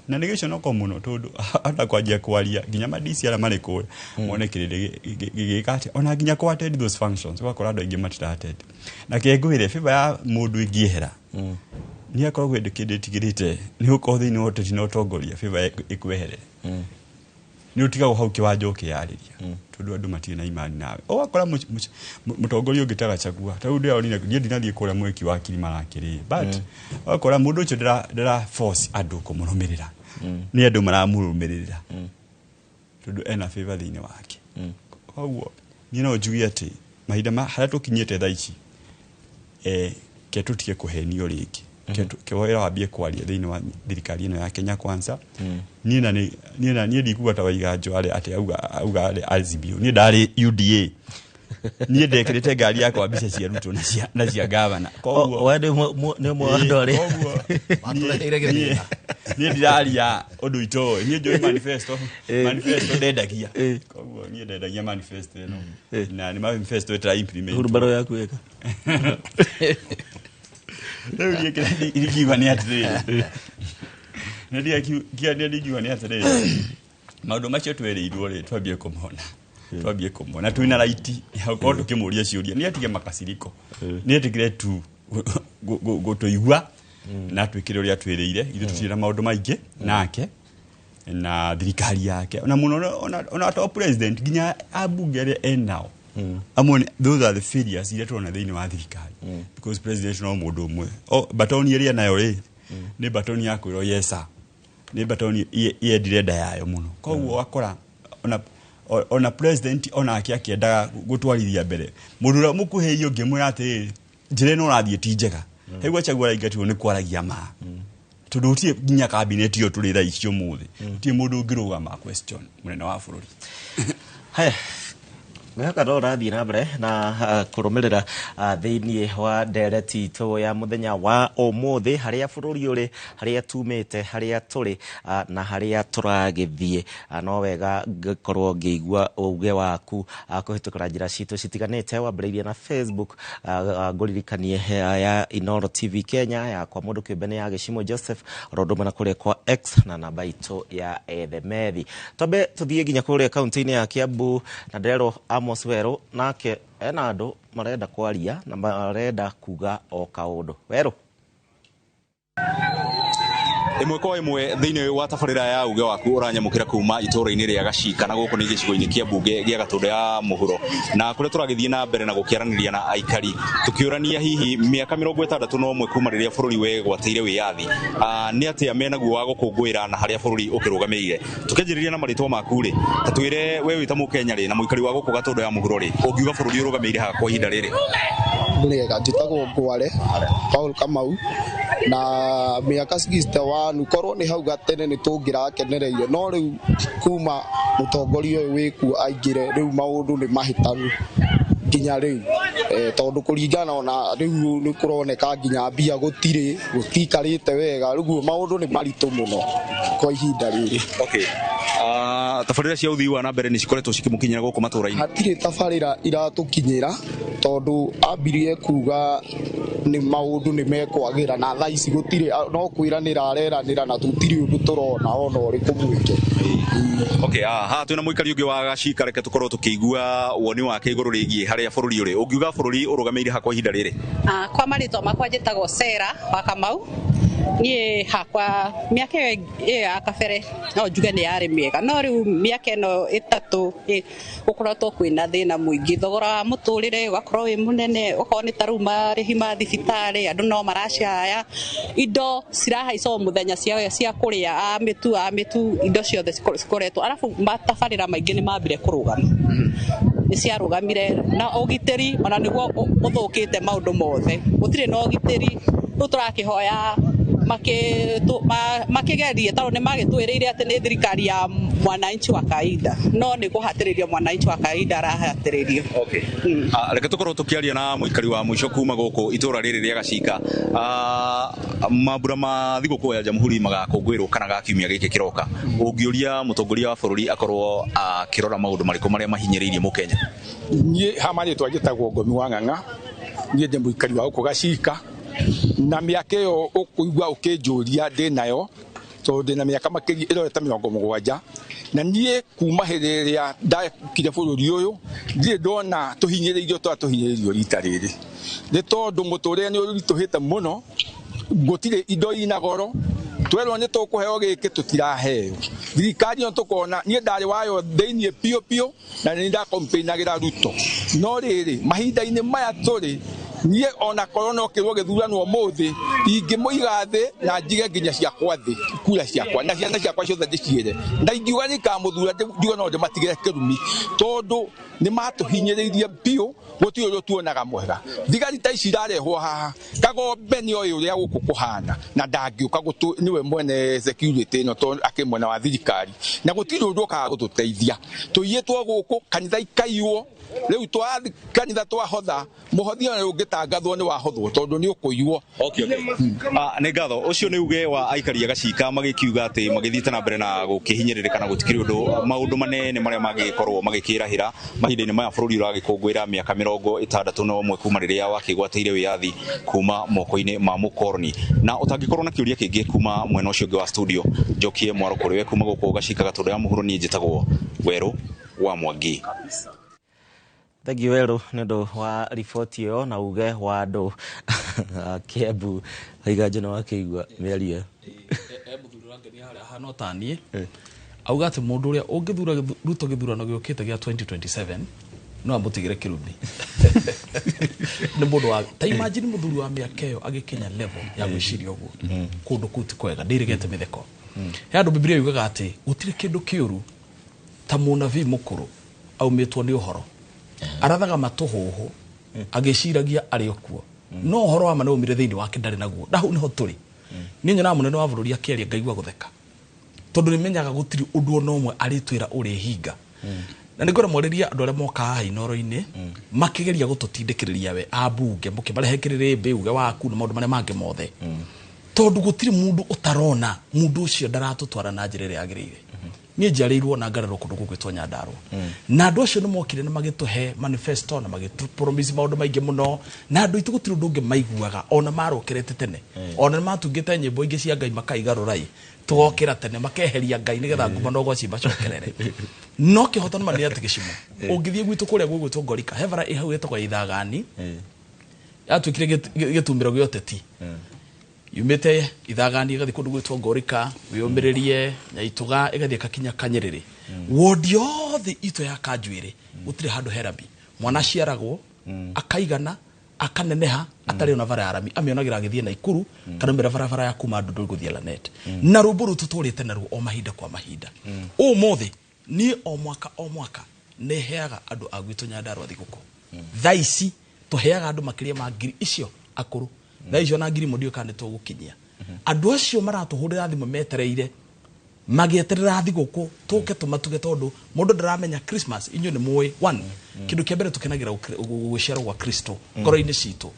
na nä gä conoko må no tondå ata kwanjia kwaria nginya madisi arä marä kå monekä rä gä gä kate ona nginya kwa attend those functions wakora andå aingä matira attend na kä ngwä re biba ya må ndå ingä ehera nä akoragwo ndä kä ndä tigä rä te nä å korwo thä inä wa å teti na å tongoria biba ä kwehere nä å tigagwo hau kä wanja å kä yarä ria tondå andå matirä na imani nawe ogakora må tongoria å ngä ta Gachagua tau ndä ndinathiä kå rä a mweki wa kiri marakä rä but ogakora må ndå å cio ndära force andå kå må rå mä rä ra nä andå maramå rå mä rä ra tondå ena favor thä inä wake koguo niä no njuge atä mahinda harä a tå kinyä te tha ici ke tå tige kå henio rä ngä ke wera wambie kwaria thä inä wa thirikari ä no ya Kenya Kwanza niä ndikuga ta Waiganjo atä auga arä Azimio niä ndarä UDA niä ndekä rä te ngari yakwa mbica cia Ruto na cia gavana niä ndiraria å ndå itoä niä njå manifesto ndendagia koguo niä ndendagia manifesto ä no na nä manifesto ä tara hurubaro yaku eka rä u ndikiuga nä atä rä ndikiuga nä atä rä maå ndå macio twä rä irwo rä twambie kå mona twä na raiti korwo tå kä må ria ciå ria nä atige makaciriko nä atä kä re tu gå tå igua na twä kä re å rä a twä rä ire ithuä tå tirä na maå ndå maingä nake na thirikari yake ona må no ona to president nginya ambunge arä a enao amwe those are the failures iria tårona thä inä wa thirikari because president no må ndå å mwe batoni ä rä a nayo rä nä batoni ya kwä ro yesa nä batoni yendire nda yayo må no koguo wakora ona president onake akiendaga gå twarithia mbere må ndå å rä a må kå hä io ngä mwä ra atä njä ra ä no å rathiä ti njega hegua Gachagua aingatirwo nä kwaragia ma tondå tie nginya cabinet ĩyo tũrĩ thaa ici ũmũthĩ tie mũndũ ũngĩrũgama question mũnene wa bũrũri haya Mwaka ndo rathi na mbere na kũrũmĩrĩra thĩinĩ wa ndereti itũ ya mũthenya wa ũmũthĩ harĩa bũrũri ũrĩ harĩa tumĩte harĩa tũrĩ na harĩa tũragĩthiĩ no wega ngĩkorwo ngĩigua ũge waku kũhĩtũkĩra njĩra citũ citiganĩte wambĩrĩirie na Facebook ngũririkanie ya Inooro TV Kenya ya kwa mũndũ kĩũmbe nĩ ya Gĩcimo Joseph rondũme na kũrĩa kwa X na namba itũ ya Ethemethi twambe tũthiĩ nginya kũrĩa kaunti-inĩ ya Kiambu na nderwo Amos Wero nake ena andũ marenda kwaria na marenda kuga o kaũndũ Wero imwe kwa imwe thiini wa tabarĩra ya uge waku ũranyamũkĩra kuma itũũra-inĩ rĩa Gacika na gũkũ nĩ gĩcigo-inĩ kĩa mbunge gĩa Gatũndũ ya mũhuro na kũrĩa tũragĩthiĩ na mbere na gũkĩaranĩria na aikari tũkĩũrania hihi mĩaka 61 kuma rĩrĩa bũrũri wegwatĩire wĩyathi nĩ atĩa menaguo wa gũkũngũĩra na harĩa bũrũri ũkĩrũgamĩrĩire tũkĩanjĩrĩria na marĩtwa maku rĩ ta twĩre we wĩta Mũkenya rĩ na mũikari wa gũkũ Gatũndũ ya mũhuro rĩ ũngiuga bũrũri ũrũgamĩire haha kwa ihinda rĩrĩ Ndega njĩtagwo Ngware Paul Kamau na mĩaka 61 korwo nĩ hau gatene nĩ tũngĩrakenereire no rĩu kuma mũtongoria ũyũ wĩkuo aingĩre rĩu maũndũ nĩ mahĩtanu nginya rĩu tondũ kũringana ona rĩu nĩ kũroneka nginya mbia gũtikarĩte wega rĩu maũndũ nĩ maritũ mũno kwa ihinda rĩrĩ tabarĩra cia ũthii wa na mbere nĩ cikoretwo cikĩmũkinyĩra gũkũ matũũra-inĩ hatirĩ tabarĩra iratũkinyĩra tondũ ambirie kuga nĩ maũndũ nĩ mekwagĩra na thaa ici gũtirĩ no kwĩranĩra areranĩra na tũtirĩ ũndũ tũrona ona ũrĩkũ mwĩke haha twĩna mũikari ũngĩ wa Gacika reke tũkorwo tũkĩigua woni wake igũrũ rĩgiĩ harĩa bũrũri ũrĩ ũngiuga bũrũri ũrũgamĩire ha kwa ihinda rĩrĩ kwa marĩtwa makwa njĩtagwo Sera wa Kamau Niĩ hakwa mĩaka ĩyo ya kabere no njuge nĩ yarĩ mĩega, no rĩu mĩaka ĩno ĩtatũ gũkoretwo kwĩna thĩna mũingĩ, thogora wa mũtũrĩre ũgakorwo wĩ mũnene, okorwo nĩ ta rĩu marĩhi ma thibitarĩ andũ no maracaya, indo cirahaica o mũthenya cia kũrĩa mĩtu indo ciothe cikoretwo, arabu matabarĩra maingĩ nĩ mambire kũrũgama, nĩ ciarũgamire na ũgitĩri ona nĩguo ũthũkĩte maũndũ mothe, gũtirĩ na ũgitĩri. Rĩu tũrakĩhoya makĩgerie tondũ nĩ magĩtwĩrĩire atĩ nĩ thirikari ya mwananchi wa kawaida, no nĩ kũhatĩrĩria mwananchi wa kawaida arahatĩrĩrio. Okay. Reke tũkorwo tũkĩaria na mũikari wa mũico kuma gũkũ itũra rĩrĩ rĩa Gacika. Mambura ma thigũkũ ya Jamhuri magakũngũĩrwo kana gakiumia gĩkĩ kĩroka, ũngĩũria mũtongoria wa bũrũri akorwo akĩrora maũndũ marĩkũ marĩa mahinyĩrĩirie mũkenya? Niĩ hama rĩtwa njĩtagwo Ngomi wa Ng'ang'a, niĩ ndĩ mũikari wa gũkũ Gacika, na mĩaka ĩyo ũkũigua ũkĩnjũria ndĩ nayo tondũ ndĩ na mĩaka makĩria ĩrorete 70, na niĩ kuma hĩndĩ ĩrĩa ndakire bũrũri ũyũ ndirĩ ndona tũhinyĩrĩirio tũhinyĩrĩirio rita rĩrĩ, nĩ tondũ mũtũrĩre nĩ ũritũhĩte mũno, gũtirĩ indo ina goro, twerwo nĩ tũkũheo gĩkĩ tũtiraheo. Thirikari ĩno tũkona, niĩ ndarĩ wayo thĩiniĩ piũ na nĩ ndakomplainagĩra Ruto, no rĩrĩ mahinda-inĩ maya tũrĩ niĩ ona korwo no kĩrwo gĩthuranwo mũthĩ ingĩmũiga thĩ na njige nginya ciakwa thĩ, kura ciakwa na ciana ciakwa ciothe ndĩciĩre, na ingiuga nĩkamũthura njuge no ndĩmatigĩre kĩrumi tondũ nĩ matũhinyĩrĩirie biũ, gũtirĩ ũrĩa tuonaga mwega. Thigari ta ici irarehwo haha, Kagombe nĩ oĩ ũrĩa gũkũ kũhana na ndangĩũka nĩwe mwene security ĩno tondũ akĩ mwena wa thirikari, na gũtirĩ ũndũ ũkaga gũtũteithia. Tũiyĩtwo gũkũ, kanitha ikaiywo, rĩu twathi kanitha twahotha, mũhothi ona ũngĩtangathwo nĩ wahothwo tondũ nĩ ũkũiywo. Nĩ ngatho ũcio nĩ uge wa aikari a Gacika magĩkiuga atĩ magĩthiĩte na mbere na gũkĩhinyĩrĩrĩka na gũtikĩrĩ maũndũ manene marĩa mangĩkorwo magĩkĩrahĩra mahinda-inĩ maya bũrũri ũragĩkũngũĩra mĩaka 61 kuma rĩrĩa wakĩgwatĩire wĩyathi kuma moko-inĩ ma mũkoroni. Na ũtangĩkorwo na kĩũria kĩngĩ kuma mwena ũcio ũngĩ wa studio, njokie mwaro kũrĩ we kuma gũkũ Gacika Gatũndũ ya mũhuro, niĩ njĩtagwo Werũ wa Mwangi. Thank you Werũ nĩ ũndũ wa riboti ĩyo na uge wa andũ Kiambu aiganjĩ no wakĩigua mĩario. Mũthuri wa ngeni harĩa hana ũtaniĩ auga atĩ mũndũ ũrĩa ũngĩthura Ruto gĩthurano gĩũkĩte gĩa 2027 no amũtigĩre kĩrumi. Nĩ mũndũ wa ta imagine mũthuri wa mĩaka ĩyo agĩkinya level ya gwĩciria ũguo kũndũ kũu ti kwega, ndĩrĩgete mĩtheko. He andũ Biblia yugaga atĩ gũtirĩ kĩndũ kĩũru ta mũnabii mũkũrũ aumĩtwo nĩ ũhoro, arathaga matũhũhũ agĩciragia arĩ okuo, no ũhoro wa ma nĩ umire thĩinĩ wake ndarĩ naguo. Na hau nĩho tũrĩ. Niĩ nyonaga mũnene wa bũrũri akĩaria ngaigua gũtheka tondũ nĩmenyaga gũtirĩ ũndũ ona ũmwe arĩtwĩra ũrĩ hinga. Na nĩ ngora mwarĩria andũ arĩa moka haha inoro-inĩ makĩgeria gũtũtindĩkĩrĩria we ambunge mũkĩmarehekerĩre mbĩuge waku na maũndũ marĩa mangĩ mothe, tondũ gũtirĩ mũndũ ũtarona mũndũ ũcio ndaratũtwara na njĩra ĩrĩa yagĩrĩire. Niĩ njarĩirwo na ngarerwo kũndũ gũgwĩtwo Nyandarua, na andũ acio nĩ mokire na magĩtũhe manifesto na magĩtũpromise maũndũ maingĩ mũno, na andũ itũ gũtirĩ ũndũ ũngĩ maiguaga ona marũkĩrĩte tene, ona nĩmatungĩte nyĩmbo ingĩ cia Ngai makaigarũrai tũgokĩra tene makeheria Ngai nĩgetha ngumo no gwaci bacokerere. No kĩhotano mani atĩ gĩcimo ũngĩthiĩ gwitũ kũrĩa gwĩtwo Ngorika hebara ĩhau ĩtagwo Ithagani yatuĩkire gĩtumĩro gĩa ũteti, yumĩte Ithagani ĩgathiĩ kũndũ gwĩtwo Ngorika, wĩyũmĩrĩrie Nyaitũga ĩgathiĩ kakinya Kanyerere, wodi yothe itũ ya Kanjuĩrĩ gũtirĩ handũ herabi, mwana ciaragwo akaigana akaneneha atarĩ ona bara ya rami, amĩonagĩra agĩthiĩ Naikuru kana barabara ya kuma Ndũndũri gũthiĩ Lanet, na rũmbũ rũu tũtũrĩte naruo o mahinda kwa mahinda. Ũmũthĩ niĩ o mwaka nĩ heaga andũ a gwitũ Nyandarua thigũkũ. Thaa ici tũheaga andũ makĩria ma ngiri icio akũrũ, thaa icio na ngiri mũndũ kana tũgũkinyia. Andũ acio maratũhũrĩra thimũ metereire magĩeterera thigũkũ tũke tũmatuge tondũ mũndũ ndaramenya Christmas. Inyuĩ nĩ mũĩ one kĩndũ kĩa mbere tũkenagĩra gũciarwo gwa Kristo ngoro-inĩ citũ,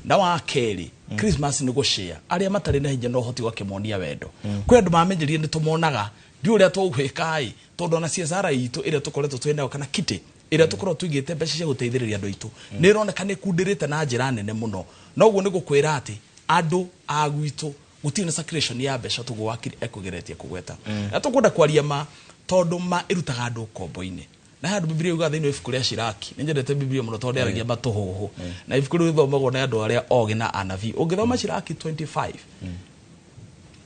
na wa kerĩ Christmas nĩ gũshare arĩa matarĩ na hinya no ũhoti wa kĩmonia wendo. Kwĩ andũ mamenyerie nĩ tũmonaga ndiũ ũrĩa tũgwĩka tondũ ona ciara itũ ĩrĩa tũkoretwo twĩ nayo kana kiti ĩrĩa tũkorwo tuigĩte mbeca cia gũteithĩrĩria andũ aitũ nĩ ĩroneka nĩ kundĩrĩte na njĩra nene mũno. Na ũguo nĩ gũkwĩra atĩ andũ a gwitũ gũtirĩ na circulation ya mbeca tũgũ wakiri ekũgeretie kũgweta. Na tũkwenda kwaria ma tondũ ma ĩrutaga andũ kombo-inĩ. Na handũ Biblia yuga thĩinĩ wa ibuku rĩa Shiraki, nĩ nyendete Biblia mũno tondũ yaragia matũhũhũ, na ibuku rĩu ithomagwo na andũ arĩa ogĩ na anabii. Ũngĩthoma Shiraki 25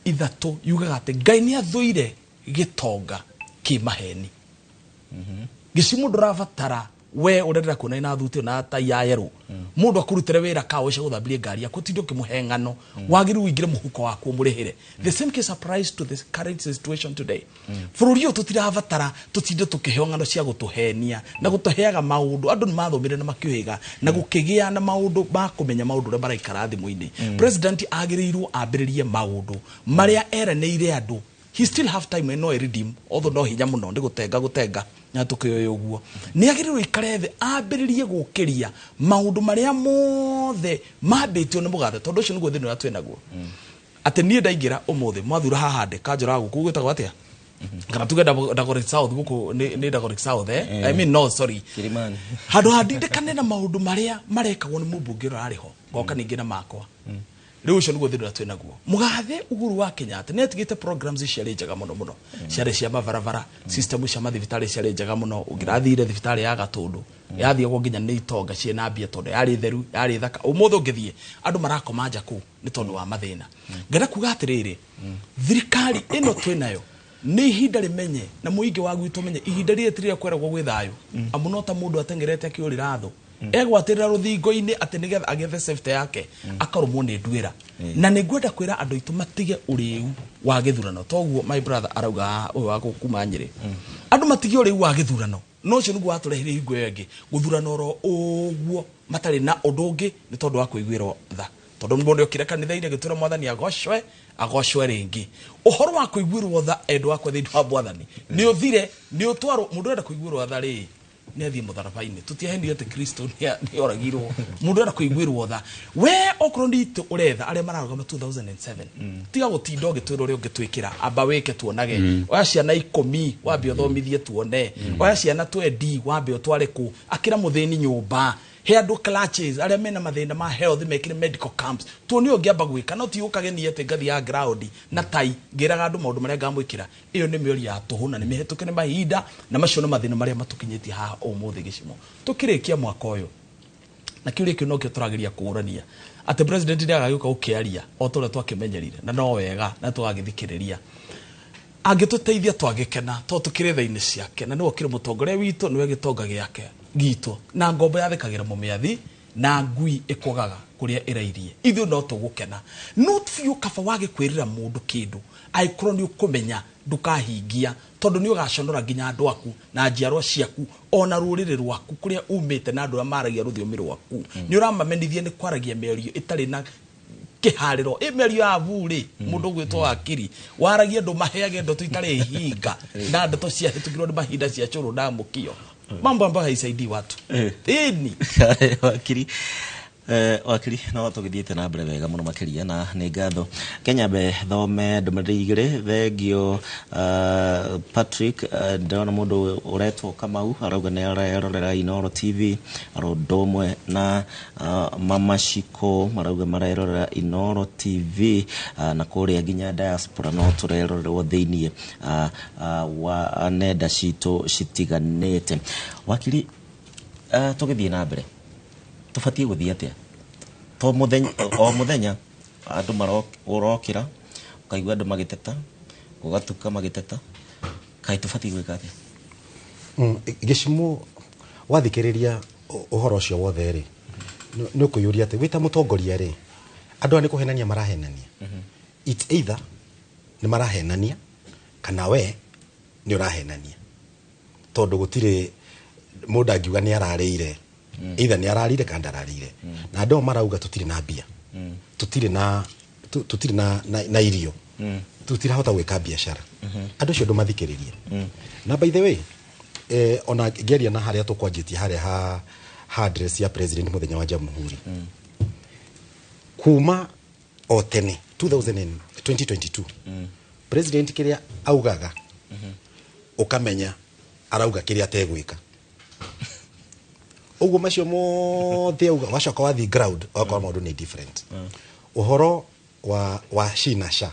ithatu yugaga ati Ngai ni athuire gitonga kimaheni gicimu ndurabatara we urenda kuona ina thutio na ta ya yero mundu akurutire wira kawo cia guthambiria ngari yako tindio kimuhengano wagiru wingire muhuko wako murihire. The same case applies to the current situation today. Bururi tutirabatara tutinde tukihongano cia gutuhenia na gutuheaga maundu andu ni mathomire na makihiga na gukigia na maundu ba kumenya maundu re baraikara thimu-ini. President agirirwo ambiririe maundu maria ereneire andu. He still have time no redeem although no hinya muno ndi gutenga na tukiyo uguo ni agirirwo ikarethe ambiririe gukiria maundu maria mothe mambitio ni mugathe tondu ucio niguo thini ratwe naguo ati nie ndaingira umuthi mwathura haha de kanjora guku gwitagwo atia kana tuge Dagoretti South guku ni Dagoretti South I mean no sorry Kilimani handu handindikane na maundu maria marekagwo ni mumbunge rariho goka ningi na makwa riu ucio niguo thini ratwe naguo mugathe Uhuru wa Kenyatta netigite programs ciari njega muno ciari cia mabarabara system cia mathibitari ciari njega muno ungirathire thibitari ya Gatundu yathie go nginya ni itonga ciena mbia tondu yari theru yari thaka umutho ngithie andu marakoma nja ku ni tondu wa mathina ngenda kuga atiriri thirikari ino twinayo ni ihinda rimenye na muingi wa gwitu menye ihinda rietirire kweragwo gwithayo amunota mundu atengerete akiurira tho egwatirira ruthingo-ini ati nigetha agethe safety yake akarumwo ni ndwira na ningwenda kwira andu itu matige uriu wa githurano toguo my brother arauga uyu wa kuma Nyeri andu matige uriu wa githurano no cio niguo aturehire hingo yengi guthurano ro uguo matari na undu ungi ni tondu wa kuiguirwo tha tondu mundu okire kanitha-ini gitura mwathani agoshwe ringi uhoro wa kuiguirwo tha endu akwa thiini wa mwathani ni uthire ni utwaro mundu enda kuiguirwo tha ri ni athie mutharabai-ini tutiahenire ati Kristo ni oragirwo mundu enda kuiguirwo tha we okro nditu uretha aria mararugama 2007 tiga gutinda ugitwira uria ungitwikira amba wike tuonage oya ciana 10 wambe uthomithie tuone oya ciana 20 wambe utware ku akira muthini nyumba he andu clutches aria mena mathina ma health mekire medical camps tuoni ungiamba gwika no ti ukagenie ati ngathi ya ground na tai ngiraga andu maundu maria ngamwikira iyo ni miori ya tuhuna ni mihituke ni mahinda na macio no mathina maria matukinyitie haha umuthi gicimo tukirikia mwaka uyu na kiuria kio no kio turageria kuurania ati president ni agagiuka ukiaria o tore twakimenyerire na no wega na twagithikiriria angituteithia twagikena to tukire thaini ciake na niwe kire mutongoria witu niwe gitonga giake gitu na ngombo yathikagira mumiathi na ngui ikogaga kuria irairie ithu no tugukena not few kaba wage kwirira mundu kindu aikoro ni ukumenya ndukahingia tondu ni ugaconora nginya andu aku na njiarwa ciaku ona rurire rwaku kuria umite na andu amaragia ruthiomi rwaku ni uramamenithia ni kwaragia merio itari na kihariro emerio avuri mundu gwitwo akiri waragia ndu maheage ndo tuitare hinga na ndo cia hitukirwo ni mahinda cia churu na mukio mambo ambayo haisaidii watu ini wakiri no tugithiete na mbere wega muno makiria na ni ngatho Kenya be thome ndumiriri igiri thengio Patrick ndona mundu uretwo Kamau arauga ni arerorera Inooro TV arondomwe na Mama Shiko marauga marerorera Inooro TV na kuria nginya diaspora no turerorerwo thiini wa nenda citu citiganite wakiri tugithie na mbere tufatie guthia atia to muthenya andu urokira ukaigua andu magiteta ugatuka magiteta kai tufatie gwika atia gicimo wathikiriria uhoro ucio wothe ri ni kuyuria ati wita mutongoria ri andu ani kuhenania marahenania it's either ni marahenania kana we ni urahenania tondu gutire mundu angiuga ni ararire either ni ararire kana ndararire na andu marauga tutire na mbia tutire na irio tutirahota gwika biashara andu cio ndu mathikiririe na by the way ona geria na haria tukwanjitie haria ha address ya president muthenya wa Jamhuri kuma o tene 2022 president kiria augaga ukamenya arauga kiria ategwika ugo macio mothe auga wacoka wathi ground wakwa maundu ni different uhoro wa shinasha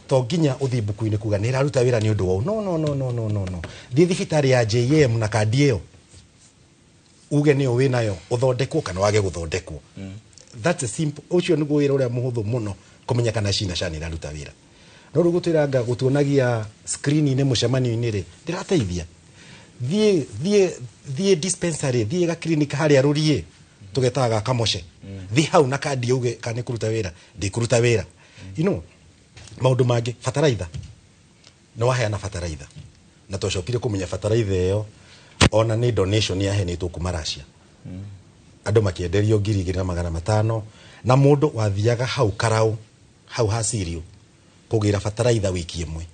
to nginya uthi buku-ini kuga ni raruta wira ni undu wa no thi thibitari ya JM na kandi iyo uge ni winayo uthondekwo kana wage guthondekwo that's a simple ucio niguo wira uria muhuthu muno kumenya kana cina cani raruta wira no rugo twiranga gutuonagia screen ine mucemani ine ri ndirateithia thie dispensary thie ga clinic haria rurie tugetaga kamoshe thi hau na kandi uge kana kuruta wira ndi kuruta wira maundu mangi fataraitha no waheana fataraitha na twacokire kumenya fataraitha iyo ona ni donation yahenetwo kuma Russia andu makienderio 2,500 na mundu wathiaga hau karau hau hasirio kugira fataraitha wiki imwe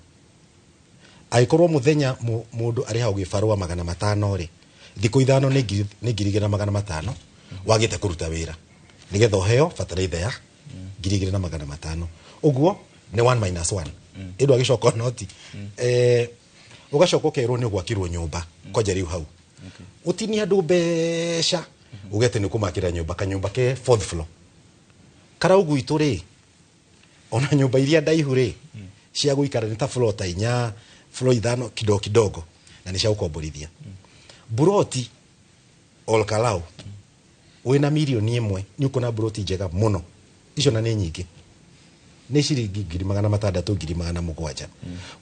aikorwo muthenya mundu ari hau gifarwa 500 ri thiku ithano ni 2,500 wagite kuruta wira nigetha uheo fataraitha ya 2,500 uguo ni 1-1 indo agicoka noti ugacoka ukerwo ni gwakirwo nyumba koja riu hau utini andu mbeca ugete ni kumakira nyumba kanyumba ke 4th floor karau gwitu ri ona nyumba iria ndaihu ri cia guikara ni ta floor ta 4 floor 5 kidogo na ni cia ukomborithia buroti Olkalau wina milioni 1 ni ukona buroti njega muno icio na ni nyingi ni ciringi 600 2,700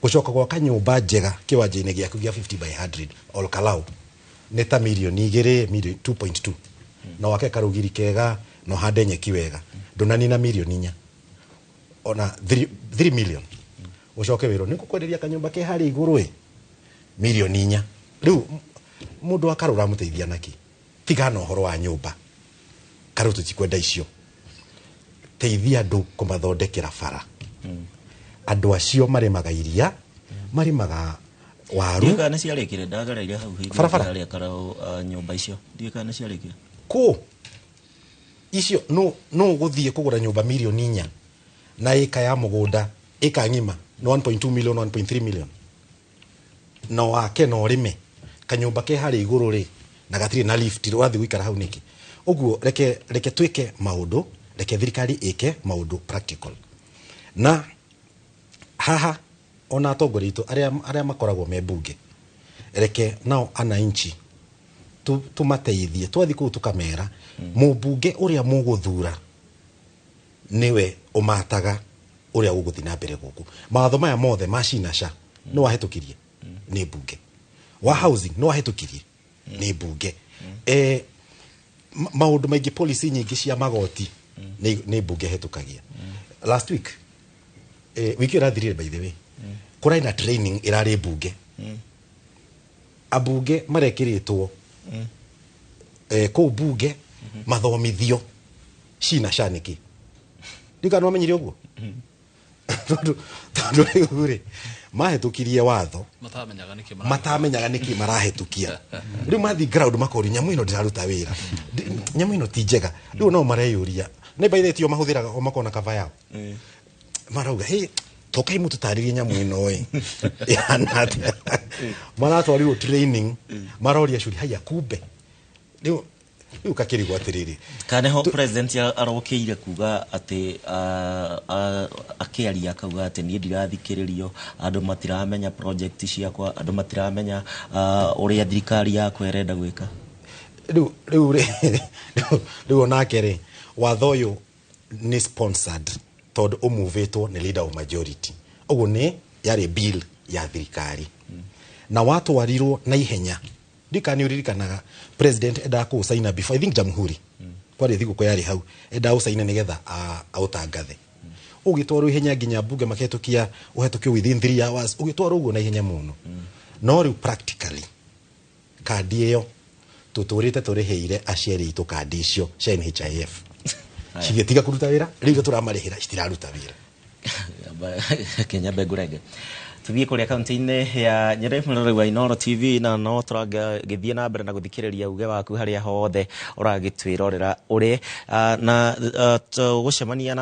gucoka gwa kanyumba njega kiwanja-ini giaku gia 50 by 100 Olkalau ni ta milioni 2.2 na wake karugiri kega no hande nyeki wega ndunani na milioni 4 ona 3 million ucoke wiro ni kukwenderia kanyumba ke hari iguru milioni 4 riu mundu akarura muteithia naki tiga no horo wa nyumba karu tutikwenda icio teithia andu kumathondekera bara andu acio marimaga iria marimaga waru ndikana ciarekire ndagareire hau hindi karau nyumba icio ndikana ciarekire ko icio no guthie kugura nyumba milioni 4 na eka ya mugunda eka ngima no 1.2 million 1.3 million no wake no rime kanyumba ke hari iguru ri na gatiri na lift wathi guikara hau niki uguo reke twike maundu reke thirikari ike maundu practical na haha ona atongori itu aria makoragwo me bunge reke nao ananchi tumateithie twathi ku tukamera mubunge uria muguthura niwe umataga uria uguthi na mbere guku mawatho maya mothe mashina sha no wahetukirie ni bunge wa housing no wahetukirie ni bunge maundu maingi policy nyingi cia magoti ni bunge hetukagia last week wiki irathirire by the way kurai na training irari bunge abunge marekiritwo ko bunge mathomithio cina shaniki ndika no menyire uguo tondu riu mahetukirie watho matamenyaga niki marahetukia riu mathi ground makori nyamu ino ndiraruta wira nyamu ino ti njega riu no mareyuria ni baithitio mahuthiraga o makona kava yao marauga hey tokai mutu taririe nyamu ino yana maratwarirwo training maroria shuri haya kumbe riu kakirigwo atiriri kaneho president arokeire kuga ati akiaria akauga ati ni ndirathikiririo andu matiramenya project ciakwa andu matiramenya uria thirikari yakwa irenda gwika riu onake ri watho uyu ni sponsored tondu umuvetwo ni leader of majority uguo ni yari bill ya thirikari na watu warirwo na ihenya ndikani uririkanaga president enda ku saina before I think jamhuri kwari thiguko yari hau enda usaina nigetha autangathe ugitwaro ihenya nginya bunge maketukia uhetukio within 3 hours ugitwaro uguo na ihenya muno no riu practically kandi iyo tuturite turiheire aciari itu kandi icio cia NHIF cigetiga kuruta wira riu turamarihira citiraruta wira Kenya begurege tuthie kuria kaunti-ini ya Nyeri murori wa Inooro TV na no turaga githie na mbere na guthikiriria uge waku haria hothe uragitwirorera uri na gucemania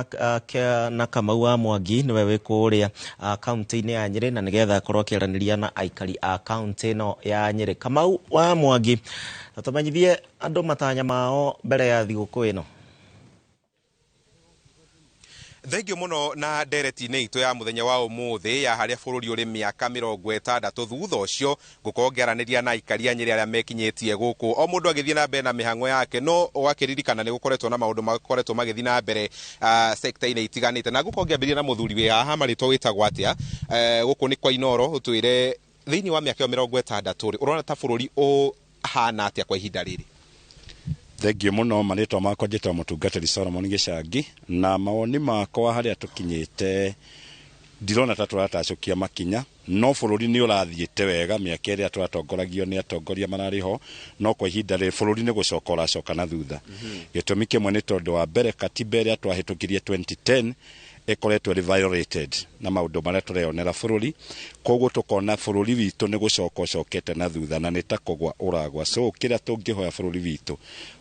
na Kamau wa Mwangi niwe wikuria kaunti-ini ya Nyeri na nigetha akorwo akiraniria na aikari a kaunti no ya Nyeri. Kamau wa Mwangi tumenyithie andu matanya mao mbere ya thiguku ino. Thengio muno na ndereti-inĩ itũ ya muthenya wa ũmũthĩ ya harĩa bũrũri ũrĩ mĩaka 60 thutha ũcio ngũkorwo ngĩaranĩria na aikari a Nyĩrĩ arĩa mekinyĩtie gũkũ o mũndũ agĩthiĩ na mbere na mĩhang'o yake no wakĩririkana nĩ gũkoretwo na maũndũ makoretwo magĩthiĩ na mbere sector-inĩ itiganĩte na ngũkorwo ngĩambĩrĩria na mũthuri wĩ haha marĩtwa wĩtagwo atĩa gũkũ nĩ kwa Inooro ũtwĩre thĩinĩ wa mĩaka 60 ũrona ta bũrũri ũhana atĩa kwa ihinda rĩrĩ? Thengio muno marĩtwa makwa njĩtwa mũtungatĩri Solomon Gĩcangi na mawoni makwa harĩa tũkinyĩte ndirona ta tũratacũkia makinya no bũrũri nĩ ũrathiĩte wega mĩaka ĩrĩa twatongoragio nĩ atongoria mararĩ ho no kwa ihinda rĩrĩ bũrũri nĩ gũcoka ũracoka na thutha gĩtũmi kĩmwe nĩ tondũ wa mbere katiba ĩrĩa twahĩtũkirie 2010 ĩkoretwo ĩrĩ violated na maũndũ marĩa tũreyonera bũrũri koguo tũkona bũrũri witũ nĩ gũcoka ũcokete na thutha na nĩ ta kũgwa ũragwa so kĩrĩa tũngĩhoya bũrũri witũ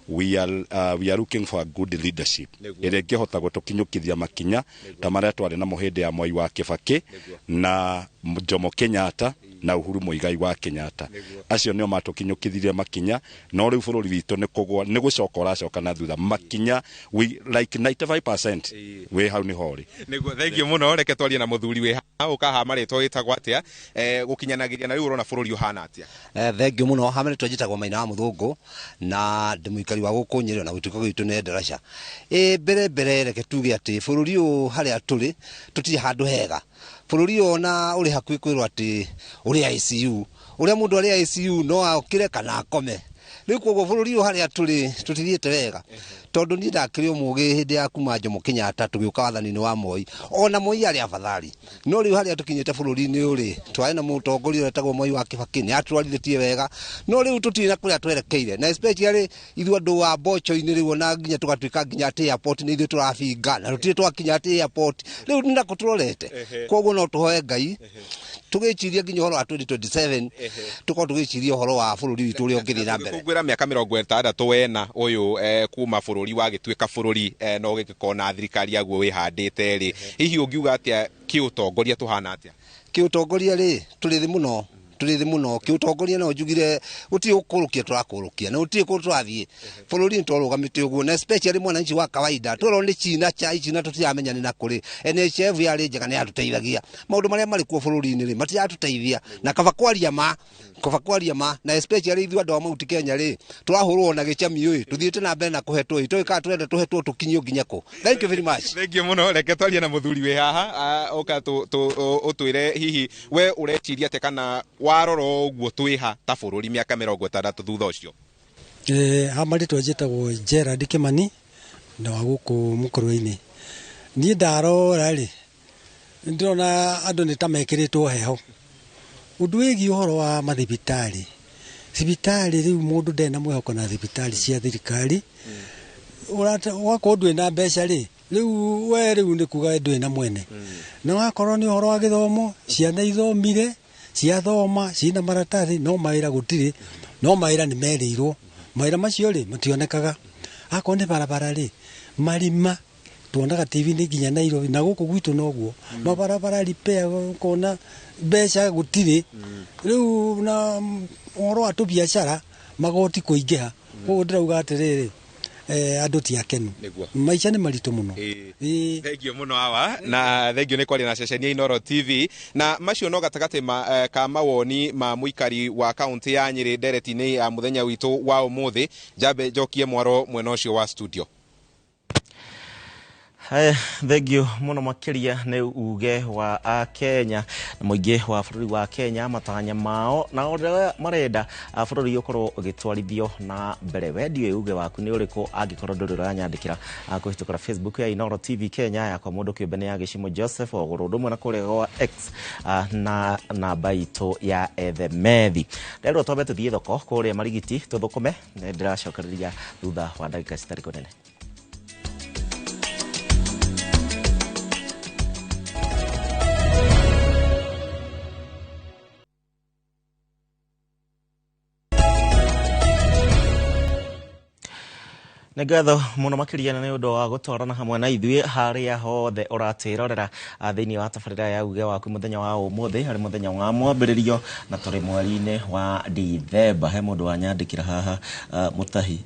we are looking for a good leadership ĩrĩa ĩngĩhota gũtũkinyũkithia makinya ta marĩa twarĩ namo hĩndĩ ya Mwai wa Kibaki na Jomo Kenyatta na Uhuru Muigai wa Kenyatta acio nĩo matũkinyũkithirie makinya no rĩu bũrũri witũ nĩ kũgwa nĩ gũcoka ũracoka na thutha makinya we like 95% we hau nĩ hori nĩguo thengio mũno reke twarie na mũthuri wĩ haha ũkaha marĩtwa wĩtagwo atĩa gũkinyanagĩria na rĩu ũrona bũrũri ũhana atĩa? Thengio mũno ha marĩtwa njĩtagwo Maina wa Mũthũngũ na ndĩ mũikari wa gũkũ Nyĩrĩ na gwĩtuĩka gwitũ nĩ Ndaraca mbere reke tuge atĩ bũrũri ũyũ harĩa tũrĩ tũtirĩ handũ hega bũrũri ona ũrĩ hakuhĩ kwĩrwo atĩ ũrĩ ICU ũrĩa mũndũ arĩ ICU no akire kana akome rĩu koguo bũrũri ũyũ harĩa tũrĩ tũtithiĩte wega tondũ niĩ ndakĩrĩ mũgĩ hĩndĩ ya kuma Jomo Kenyatta tũgĩũka wathani-inĩ wa Moi ona Moi arĩ afadhali no rĩu harĩa tũkinyĩte bũrũri-inĩ ũrĩ twarĩ na mũtongoria wetagwo Mwai wa Kibaki nĩ atũrarithĩtie wega no rĩu tũtirĩ na kũrĩa twerekeire na especially ithuĩ andũ wa Mboco-inĩ rĩu ona nginya tũgatuĩka nginya atĩ airport nĩ ithuĩ tũrabinga na tũtirĩ twakinya atĩ airport rĩu nĩ nako tũrorete koguo no tũhoe Ngai tugĩciria nginya ũhoro wa 2027 tukorwo tugĩciria ũhoro wa bũrũri witũ ũrĩa ũngĩthiĩ na mbere kũngwĩra mĩaka 60 wena ũyũ kuma bũrũri wagĩtuĩka bũrũri no gĩkorwo na thirikari yaguo wĩhandĩte rĩ hihi ũngiuga atĩa kĩũtongoria tũhana atĩa? Kĩũtongoria rĩ tũrĩ thĩ mũno kĩũtongoria no njugire gũtirĩ gũkũrũkia tũrakũrũkia na gũtirĩ kũ tũrathiĩ bũrũri nĩ twarũgamĩte ũguo na especially mwananchi wa kawaida tũrwo nĩ China tũtiramenya nĩ na kũrĩ NHF yarĩ njega nĩ yatũteithagia maũndũ marĩa marĩ kuo bũrũri-inĩ rĩ matiratũteithia na kaba kwaria ma na especially ithuĩ andũ a Mount Kenya rĩ tũrahũrwo na gĩcami ũyĩ tũthiĩte na mbere na kũhetwo itoĩ kana twenda tũhetwo tũkinyio nginya kũ. Thank you very much. Thank you mũno reke twarie na mũthuri wĩ haha oka ũtwĩre hihi we ũreciria atĩ kana warora ũguo twĩha ta bũrũri mĩaka 60 thutha ũcio? Marĩtwa njĩtagwo Gerald Kĩmani na wa gũkũ Mũkũrwe-inĩ niĩ ndarora rĩ ndĩrona andũ nĩ ta mekĩrĩtwo heho ũndũ wĩgiĩ ũhoro wa mathibitarĩ rĩu mũndũ ndarĩ na mwĩhoko na thibitarĩ cia thirikari wakorwo ndũrĩ na mbeca rĩ rĩu we rĩu nĩ kuga ndũrĩ na mwene na wakorwo nĩ ũhoro wa gĩthomo ciana ithomire ciathoma ciina maratathi no mawĩra gũtirĩ no mawĩra nĩ merĩirwo mawĩra macio rĩ mationekaga akorwo nĩ barabara rĩ marima tuonaga TV-inĩ nginya Nairobi na gũkũ gwitũ noguo mabarabara repair kona mbeca gũtirĩ rĩu na ũhoro wa tũbiacara magoti kũingĩha koguo ndĩrauga atĩrĩrĩ andũ ti akenu maica nĩ maritũ mũno. Thengio mũno hawa na thengio nĩ kwaria na ceceni ya Inooro TV na macio no gatagatĩ ka mawoni ma mũikari wa kaunti ya Nyĩrĩ ndereti-inĩ ya mũthenya witũ wa ũmũthĩ njambe njokie mwaro mwena ũcio wa studio. Thengio mũno makĩria nĩ uge wa Kenya na mũingĩ wa bũrũri wa Kenya matanya mao na ũrĩa marenda bũrũri ũkorwo ũgĩtwarithio na mbere wendio uge waku nĩ ũrĩkũ angĩkorwo ndũrĩ ũranyandĩkĩra kũhĩtũkĩra Facebook ya Inooro TV Kenya yakwa mũndũ kĩũmbe nĩ ya Gĩcimo Joseph ũgũrũ ũndũ ũmwe na kũrĩa gwa X na namba itũ ya Ethemethi rĩrwo twambe tũthiĩ thoko kũrĩa Marigiti tũthũkũme nĩ ndĩracokereria thutha wa ndagĩka citarĩ kũnene. Negatho muno makiria na nĩ ũndũ wa gũtwarana hamwe na ithuĩ harĩa hothe ũratĩrorera thĩinĩ wa tabarĩra ya uge waku mũthenya wa ũmũthĩ harĩ mũthenya wa mwambĩrĩrio na tũrĩ mweri-inĩ wa Dithemba. He mũndũ wanyandĩkĩra haha Mũtahi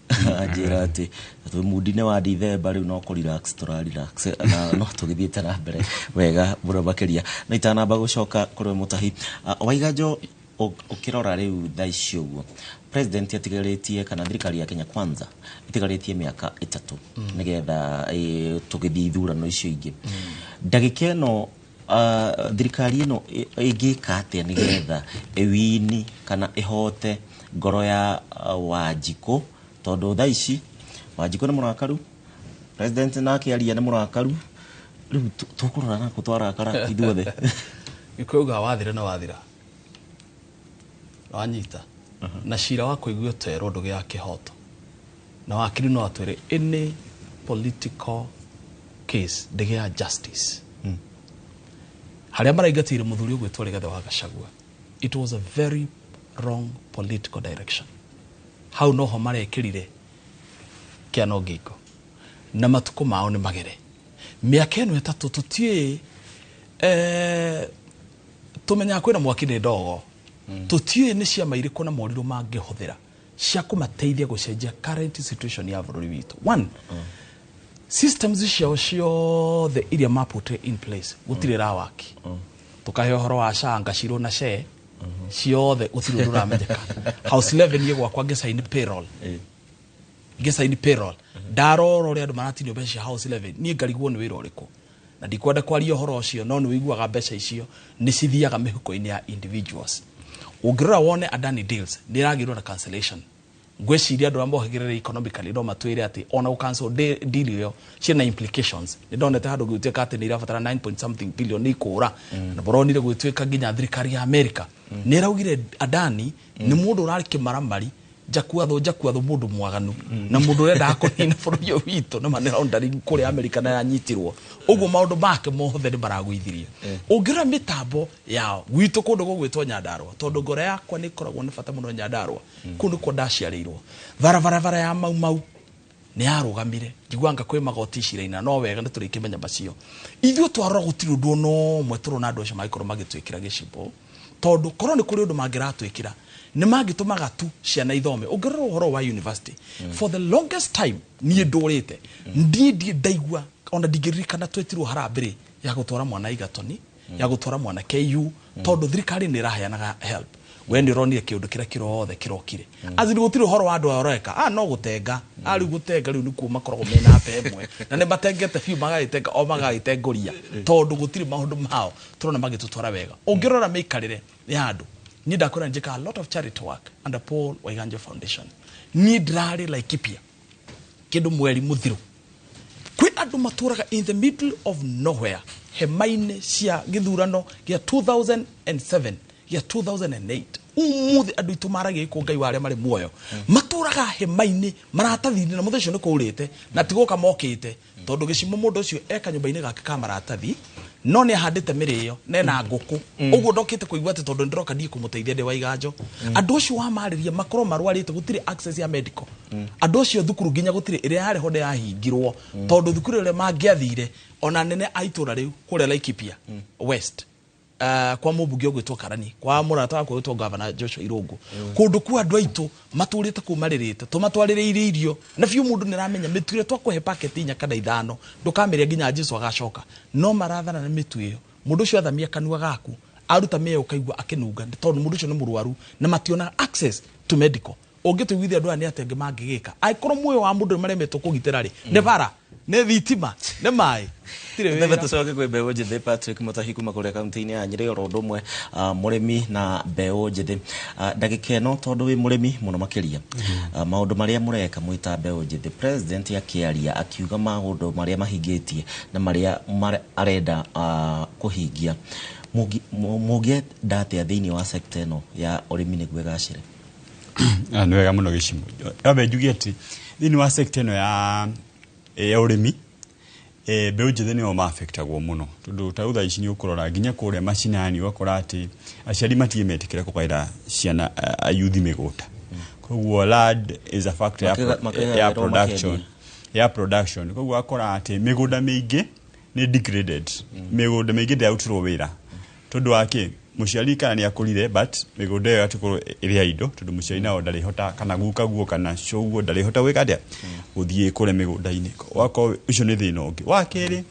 njĩra atĩ mudi-inĩ wa Dithemba rĩu no kũrelax tũrarelax na no tũgĩthiĩte na mbere wega mũno makĩria na itanamba gũcoka kũrĩ Mũtahi. Waiganjo ukirora rĩu thaa ici ũguo president atigarĩtie kana thirikari ya Kenya Kwanza itigarĩtie mĩaka 3 nigetha tũgĩthiĩ ithurano icio ingĩ. Ndagĩka ĩno thirikari ĩno ĩngĩka atĩa nigetha ewini kana ĩhote ngoro ya Wanjikũ, tondũ thaa ici Wanjikũ nĩ mũrakaru, president nake aria nĩ mũrakaru, rĩu tũkũrora na kũtwarakara ithuothe. Ikuga wathira na wathira wanyita na cira wa kũigua tero ndũgĩ ya kĩhoto na wakiri no atwĩre any political case ndĩgĩ ya justice harĩa maraingatĩire mũthuri ũgwĩtwo Rigathĩ wa Gachagua. It was a very wrong political direction. Hau noho marekĩrire kĩano ngĩko na matukũ mao nĩ magere. Mĩaka ĩno 3 tũtiĩ tũmenya kwĩna mwaki nĩ ndogo. Tũtiĩ nĩ ciama irĩkũ na morirũ mangĩhũthĩra cia kũmateithia gũcenjia current situation ya bũrũri witũ. One, systems ciao ciothe iria mapute in place gũtirĩ rawaki. Tũkahe ũhoro wa SHA, Ngacirũ na SHE ciothe gũtirĩ ũndũ ũramenyeka. House 11 gwakwa ngĩsaini payroll. Ngĩsaini payroll. Ndarora ũrĩa andũ maratinio mbeca cia House 11 niĩ ngarigwo nĩ wĩra ũrĩkũ. Na ndikwenda kwaria ũhoro ũcio no nĩ wĩiguaga mbeca icio nĩ cithiaga mĩhuko-inĩ ya individuals. Ũngĩrora wone Adani deals nĩ iragĩrwo na cancellation. Ngwĩciria andũ ambohĩgĩrĩra economically no matwĩre atĩ ona cancel deal ĩyo ciĩna implications. Nĩ ndonete handũ gwĩtuĩka atĩ nĩ irabatara 9 billion ikũra na boronire gwĩtuĩka nginya thirikari ya America nĩ iraugire Adani nĩ mũndũ ũrarĩ kĩmaramari njakuatho mũndũ mwaganu na mũndũ ũrenda kũnina bũrũri ũyũ witũ na manera ondari kũrĩ America na yanyitirwo. Ũguo maũndũ make mothe nĩ maragũithirie. Ũngĩra mĩtambo yao gwitũ kũndũ gũgwĩtwo Nyandarua, tondũ ngoro yakwa nĩ koragwo nĩ bata mũno Nyandarua, kũndũ kwa ndaciarĩirwo. Barabara ya mau nĩ yarũgamire njiguanga kwĩ magoti cira-inĩ no wega nĩ tũrĩkĩmenya macio. Ithuĩ twarora gũtirĩ ũndũ no mwe tũrona andũ acio magĩkorwo magĩtwĩkĩra gĩcibo, tondũ korwo nĩ kũrĩ ũndũ mangĩratwĩkĩra nĩ magĩtũmaga tu ciana ithome. Ũngĩrora ũhoro wa university for the longest time niĩ ndũrĩte ndiĩ ndaigua ona ndingĩririkana twetirwo harambĩrĩ ya gũtwara mwana Igatoni ya gũtwara mwana KU tondũ thirikari nĩ ĩraheanaga help. We nĩ ũronire kĩũndũ kĩrĩa kĩrothe kĩrokire aziri gũtirĩ ũhoro wa andũ areka no gũtenga rĩu gũtenga rĩu nĩ kuo makoragwo mena pemwe na nĩ matengete biũ magagĩtenga o magagĩtengoria tondũ gũtirĩ maũndũ mao tũrona magĩtũtwara wega. Ũngĩrora mĩikarĩre ya andũ niĩ ndakora njĩka a lot of charity work under Paul Waiganjo Foundation. Niĩ ndirarĩ Laikipia kĩndũ mweri mũthiru kwĩ andũ matũraga in the middle of nowhere hema-inĩ cia gĩthurano gĩa 2007 gĩa 2008. Umuthi andũ itũ maragia iko Ngai wa arĩa marĩ muoyo matũraga hema-inĩ maratathi-inĩ na mũthenya ũcio nĩ kũurĩte na tigoka mokĩte tondũ gĩcimo mũndũ ũcio eka nyũmba-inĩ gake ka maratathi no nĩ ahandĩte mĩrĩo nena ngũkũ. Ũguo ndokĩte kũigua atĩ tondũ ndĩroka ndiĩ kũmũteithia ndĩ Waiganjo. Andũ acio wamarĩria makorwo marwarĩte gũtirĩ access ya medical. Andũ acio thukuru nginya gũtirĩ ĩrĩa yarĩ ho yahingirwo tondũ thukuru ĩrĩa mangĩathire ona nene a itũra rĩu kũrĩa Laikipia West kwa mũmbunge ũgwĩtwo Karani kwa mũrata wakwa ũgwĩtwo Governor Joshua Irungu kũndũ kwa andũ aitũ matũrĩte kumarĩrĩte tũmatwarĩrĩire irio na biũ mũndũ nĩ aramenya mĩtu ĩrĩa twakũhe packet 4 kana 5 ndũkamĩrĩa nginya Jesũ agacoka no marathana na mĩtu ĩyo. Mũndũ ũcio athamia kanua gaku aruta mĩyo ũkaigua akĩnunga tondũ mũndũ ũcio nĩ mũrwaru na mationa access to medical. Ũngĩtũiguithia andũ aya nĩ atenge mangĩgĩka angĩkorwo muoyo wa mũndũ maremetwo kũgitĩra rĩ nĩ bara nĩ thitima nĩ maĩ Tũrebe tũcoke kwĩ Mbeũ Njĩthĩ. Patrick Mũtahi kuma kũrĩa kaunti-inĩ ya Nyĩrĩ oro ũndũ ũmwe mũrĩmi na Mbeũ Njĩthĩ. Ndagĩka ĩno tondũ wĩ mũrĩmi mũno makĩria maũndũ marĩa mũreka mwĩta Mbeũ Njĩthĩ president akĩaria akiuga maũndũ marĩa mahingĩtie na marĩa arenda kũhingia mũngĩenda atĩa thĩinĩ wa sector ĩno ya ũrĩmi nĩguo ĩgacĩre? Nĩ wega mũno gĩcimo ambe njuge atĩ thĩinĩ wa sector ĩno ya ũrĩmi Mbeũ Njĩthĩ nĩo ma-affectagwo mũno tondũ ta utha ici nĩ ũkũrora nginya kũrĩa macinani ũgakora atĩ aciari matirĩ metĩkĩra kũgaĩra ciana ayuthi mĩgũnda. Koguo land is a factor ya production ya production koguo akora ati migunda mingi ni degraded migunda mingi ndiarutirwo wira tondu wake muciari kana ni akurire but migunda yo atikorwo iri indo tondu muciari nao ndari hota kana guka guo kana shoguo ndari hota wika ndia guthie kure migunda-ini wako icio ni thina ungi wa keri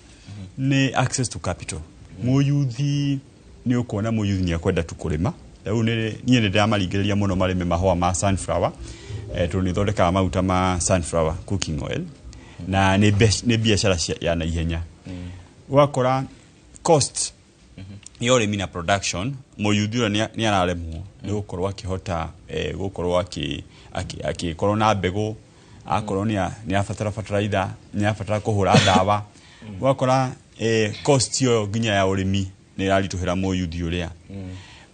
ni access to capital muyuthi ni ukona muyuthi ni akwenda tukurima riu ni ndamaringiriria muno marime mahua ma sunflower tondu ni thondeka maguta ma sunflower cooking oil na ni biashara ya na ihenya wakora cost yore mina production muyuthi ni araremwo ni gukorwo akihota gukorwo akikorwo na mbegu akorwo ni afatara fertilizer ni afatara kuhura dawa wakora cost yo ginya ya urimi ni arituhira muyuthi uria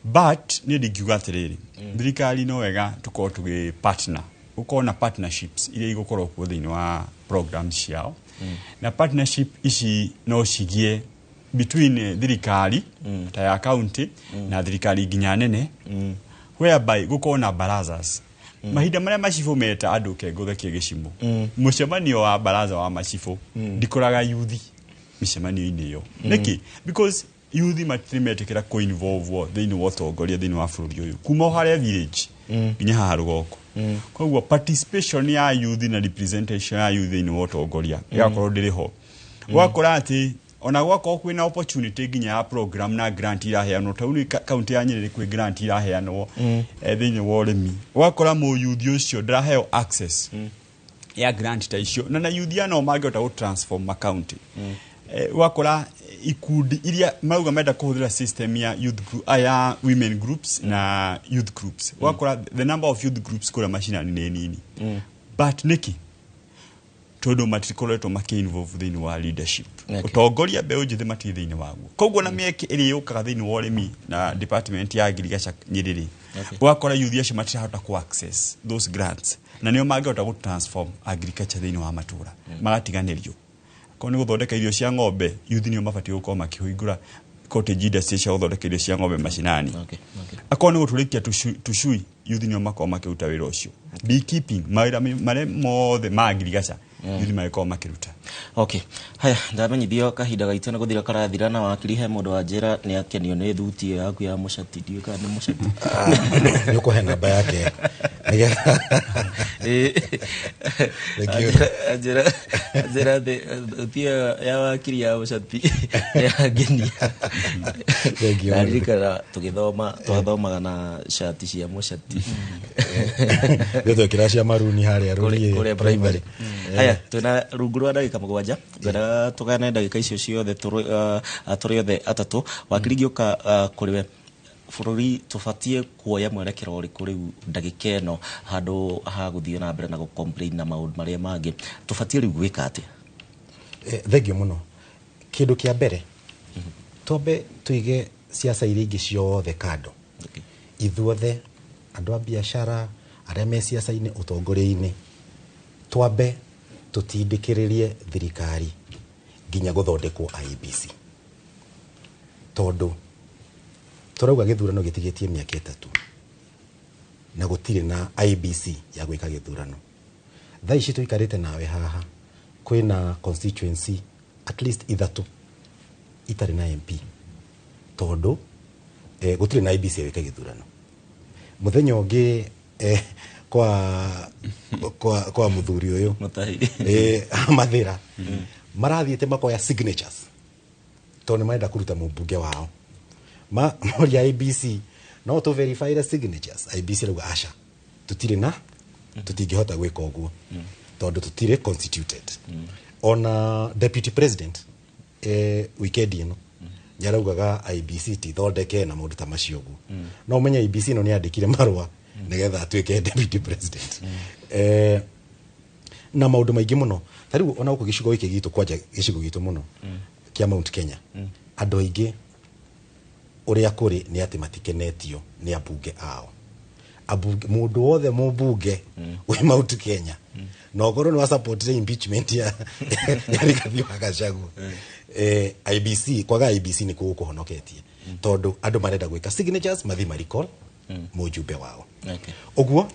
but ni ndigiuga atiriri thirikari no wega tukorwo tugi partner ukona partnerships ile igukorwo ku thini wa programs ciao na partnership ici no cigie between thirikari ta ya county na thirikari ginya nene whereby gukona barazas mahinda maria macifu meta andu kengo gicimo mucemanio wa baraza wa macifu ndikoraga yuthi micemanio-ini yo niki because yuthi matrimetekera ko involve thini wa tongoria thini wa bururi uyu kuma haria village ginya ha rugoko koguo participation ya youth na representation ya youth in wa tongoria yakorwo ndiriho wakora ati ona gwako kwina opportunity ginya ya program na grant iraheanwo tauni county ya Nyeri kwi grant iraheanwo thini wa urimi wakora mu youth ucio ndaraheo access ya grant ta icio na youth ya no magota go transform county wakora ikundi iria mauga menda kuhuthira system ya youth group aya women groups na youth groups wakora the number of youth groups kura mashinani ni nini but niki todo matrikoleto make involve thini wa leadership utongoria beo jithi mati thini waguo koguo na mieke iri yukaga thini wa urimi na department ya agriculture Nyeri wakora youth acio matirahota ku access those grants na nio mangehota ku transform agriculture thini wa matura magatiganirio koni guthondeka irio cia ng'ombe youth nio mabati gukorwo makihingura cottage industry cia guthondeka irio cia ng'ombe mashinani akoni guturikia tucui youth nio makorwo makiruta wira ucio beekeeping mare mothe ma agriculture youth makorwo makiruta haya ndamenyithio kahinda gaitu na guthira karathira na wakiri he mundu wa njira ni akenio ni thuti yaku ya mucati dio kana ni mucati ni ko he namba yake Ajira pia ya wakiri ya mucati ya genia ndirikana tugithoma na shati cia mucati githo kiracia maruni haria kule primary haya tuna rungu rwa ndagika mugwanja ngara tugane ndagika icio ciothe turi othe atatu wakirigi uka kuriwe bururi tufatie kuoya mwerekero uriku riu ndagika eno handu ha guthio na mbere na go complain na maundu maria mangi tufatie riu gwika ati thegio muno kindu kia mbere tobe tuige siasa iria ingi ciothe kando ithuothe andu a biashara aria me siasa-ini utongoria-ini twambe tutindikiririe thirikari ginya guthondekwo IEBC tondu turauga githurano gitigetie miaka 3 na gutire na IEBC ya gwika githurano thaa ici tuikarite nawe haha kwina constituency at least ithatu itari na MP tondu gutire na IEBC ya gwika githurano muthenya ungi kwa muthuri uyu mathira marathiete makoya signatures tondu maenda kuruta mubunge wao moria IEBC no to verify the signatures IEBC rauga asha tutire na tutingihota gwika uguo tondu tutire constituted ona deputy president weekend ino yaraugaga IEBC ti thondeke na mundu ta macio uguo no menya IEBC no ni andikire marwa nigetha atuike deputy president na maundu maingi muno tariu ona uko gicigo giki gitu kwanja gicigo gitu muno kia Mount Kenya andu aingi uria kuri ni ati matikenetio ni abunge ao mundu wothe mubunge we Mount Kenya no goro ni wa support impeachment ya Rigathi wa Gachagua IEBC kwaga IEBC ni kuhonoketie tondu andu marenda gwika signatures mathi recall mujumbe wao uguo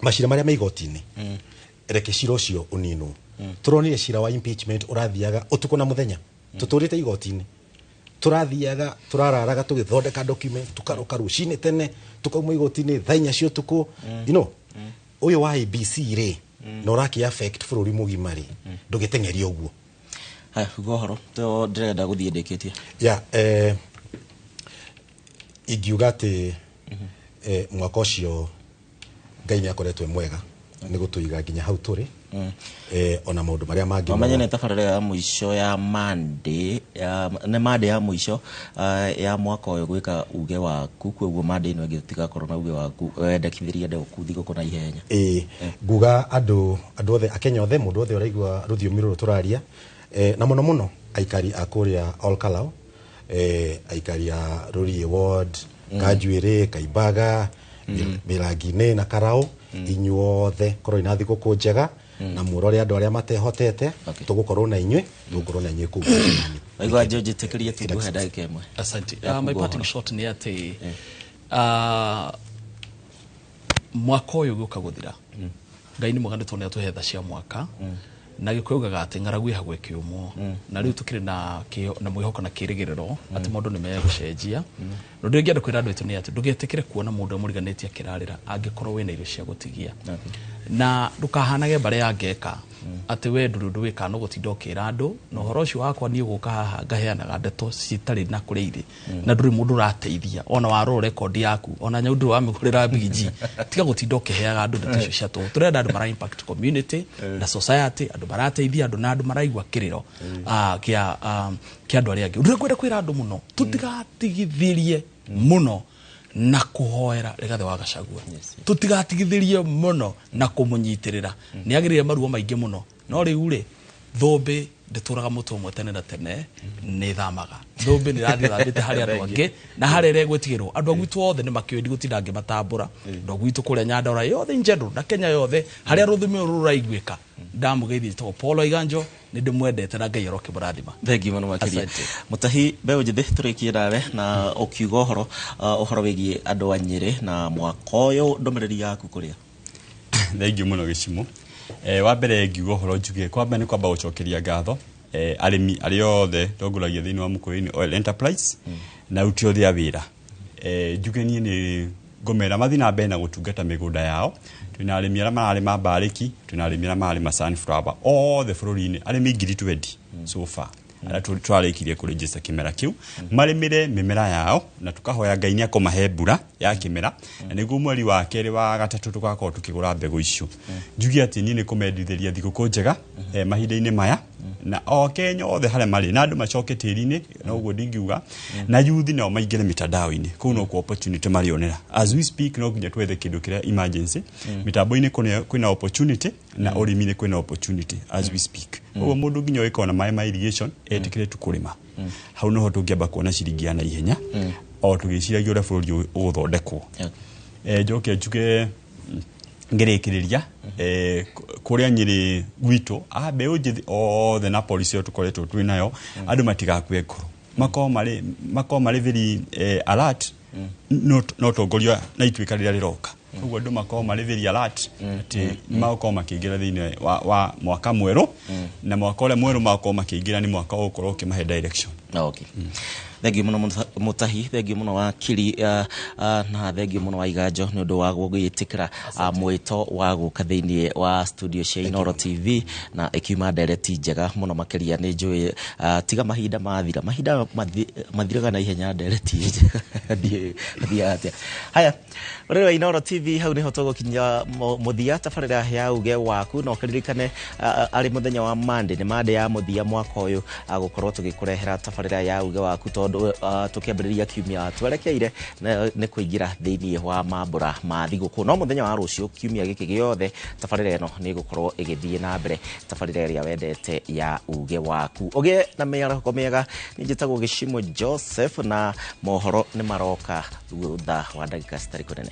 mashira maria me igoti-ini reke cira ucio uninu turonire cira wa impeachment urathiaga utuko na muthenya tuturite igoti-ini turathiaga turararaga tugithondeka document tukaroka rucini tene tukauma igoti-ini thainya cio tuko uyu wa IBC ri no raki affect bururi mugima ri ndugitengeria uguo haya gohoro to ndirenda guthie ndeketie ingiuga ati mwaka ucio Ngai niakoretwe mwega ni gutuiga nginya hau turi ona maundu maria mangi mamenye ne tafarira ya muisho ya Monday ya muisho ya mwaka uyu gwika uge waku kweguo Monday no ngitiga korona uge waku wendekithiria nde ukuthi gukona ihenya nguga andu othe akenya othe mundu othe uraigua ruthiomi ruru turaria na muno aikari akuria Olkalau aikari a Rurie Ward Kajuire Kaibaga Mirangine na Karao inyuothe korwo ina thiguku njega na murore andu aria matehotete tugukorwo na inywe tugukorwo na inywe ku aigwa George tekeria tuguhe ndagika imwe asante my parting shot ni ati mwaka uyu guka guthira Ngai ni mwega tone atuhetha cia mwaka na gikugaga ati ngaragu ihagwe kiumo na riu tukire na mwihoko na kirigiriro ati mundu ni megucenjia no ndingienda kwira andu itu ni ati ndugetekere kuona mundu muriganitie akirarira angikorwo wina irio cia gutigia na ndukahanage bare yangeka ati we ndurundu wika no gutinda ukira andu no horo ucio wakwa ni uguka haha ngaheanaga ndeto citari na kuri iri na nduri mundu rateithia ona waro record yaku ona nyaudu wa migurira bigi tiga gutinda ukiheaga andu ndeto icio ciatu turenda andu mara impact community na society andu marateithia andu na andu maraigwa kiriro kia andu aria angi ndurenda kwira andu muno tutigatigithirie muno na kuhoera Rigathi wa Gachagua tutigatigithirie muno na kumunyitirira ni agirire maruo maingi muno no riu ri thombe ndituraga mutu umwe tene na tene ni thamaga thombe ni rathi thambite hari andu angi na hari re gwetigirwo andu agwitu othe ni makiondi gutinda ngi matambura ndo gwitu kuria Nyandora yothe njendu na Kenya yothe hari ruthimi ruraiguika ndamugeithie to Paulo Iganjo ni ndimwendete na Ngai aroke murathima thengi muno makiria mutahi beũ njithi turikie nawe na ukiuga uhoro wigie andu anyire na mwaka uyu ndomereri yaku kuria thengi muno gicimo wa mbere ngiuga uhoro njuge kwamba ni kwamba gucokeria ngatho arimi ari othe tonguragia thiini wa Mukuyu-ini Oil Enterprise na uti othe a wira njuge ni ngomera mathina mbere na gutungata migunda yao twina arimi ara mararima mbariki twina arimi ara mararima sunflower othe bururi-ini arimi 20 so far ara twarikirie ku register kimera kiu marimire mimera yao na tukahoya Ngai ni akomahe mbura ya kimera na niguo mweri wa keri wa gatatu tugakorwo tukigura mbegu icio njugi ati ni kumendithiria thiguku njega mahinda-ini maya na o Kenya othe hare mari na andu macoke tiri-ini na uguo ndingiuga na yuthi nao maingire mitandao-ini kuu no ku opportunity marionera as we speak no nginya twethe kindu kiria emergency mitambo-ini kwina opportunity na urimi-ini kwina opportunity as we speak uguo mundu nginya wikona ma irrigation etikire tukurima hau no tungiamba kuona ciringi ya na ihenya o tugiciragia ure bururi uguthondekwo njoke njuge ngirikiriria kuria Nyeri gwitu beũ njithi othe na policy yo tukoretwo twinayo andu matigakue ngoro mako mari very alert no tongoria na itwika rira riroka uguo andu mako mari very alert ati mako makiingira thiini wa mwaka mweru na mwaka ule mweru mako makiingira ni mwaka ukorwo kimahe direction okay thengi muno mutahi thengi muno wa kiri na thengi muno wa Iganjo ni undu wa gwitikira mwito wa guka thiini wa studio cia Inooro TV na ikiuma direct njega muno makiria ni njui tiga mahinda mathiraga na ihenya direct njega atia haya uri wa Inooro TV hau ni hotogo kinya muthia tafarira ya uge waku no kiririkane ari muthenya wa Monday ni Monday ya muthia mwaka uyu agukorwo tugikurehera tafarira ya uge waku tukiambiriria kiumia twerekeire ni kuingira thiini wa mambura ma thiguku no muthenya wa rucio kiumia giki giothe tafarira eno ni gukorwo igithie na mbere tafarira ria wendete ya uge waku uge na mĩarahoko mĩega ni njitagwo Gicimo Joseph na mohoro ni maroka thutha wa ndagika citari kunene.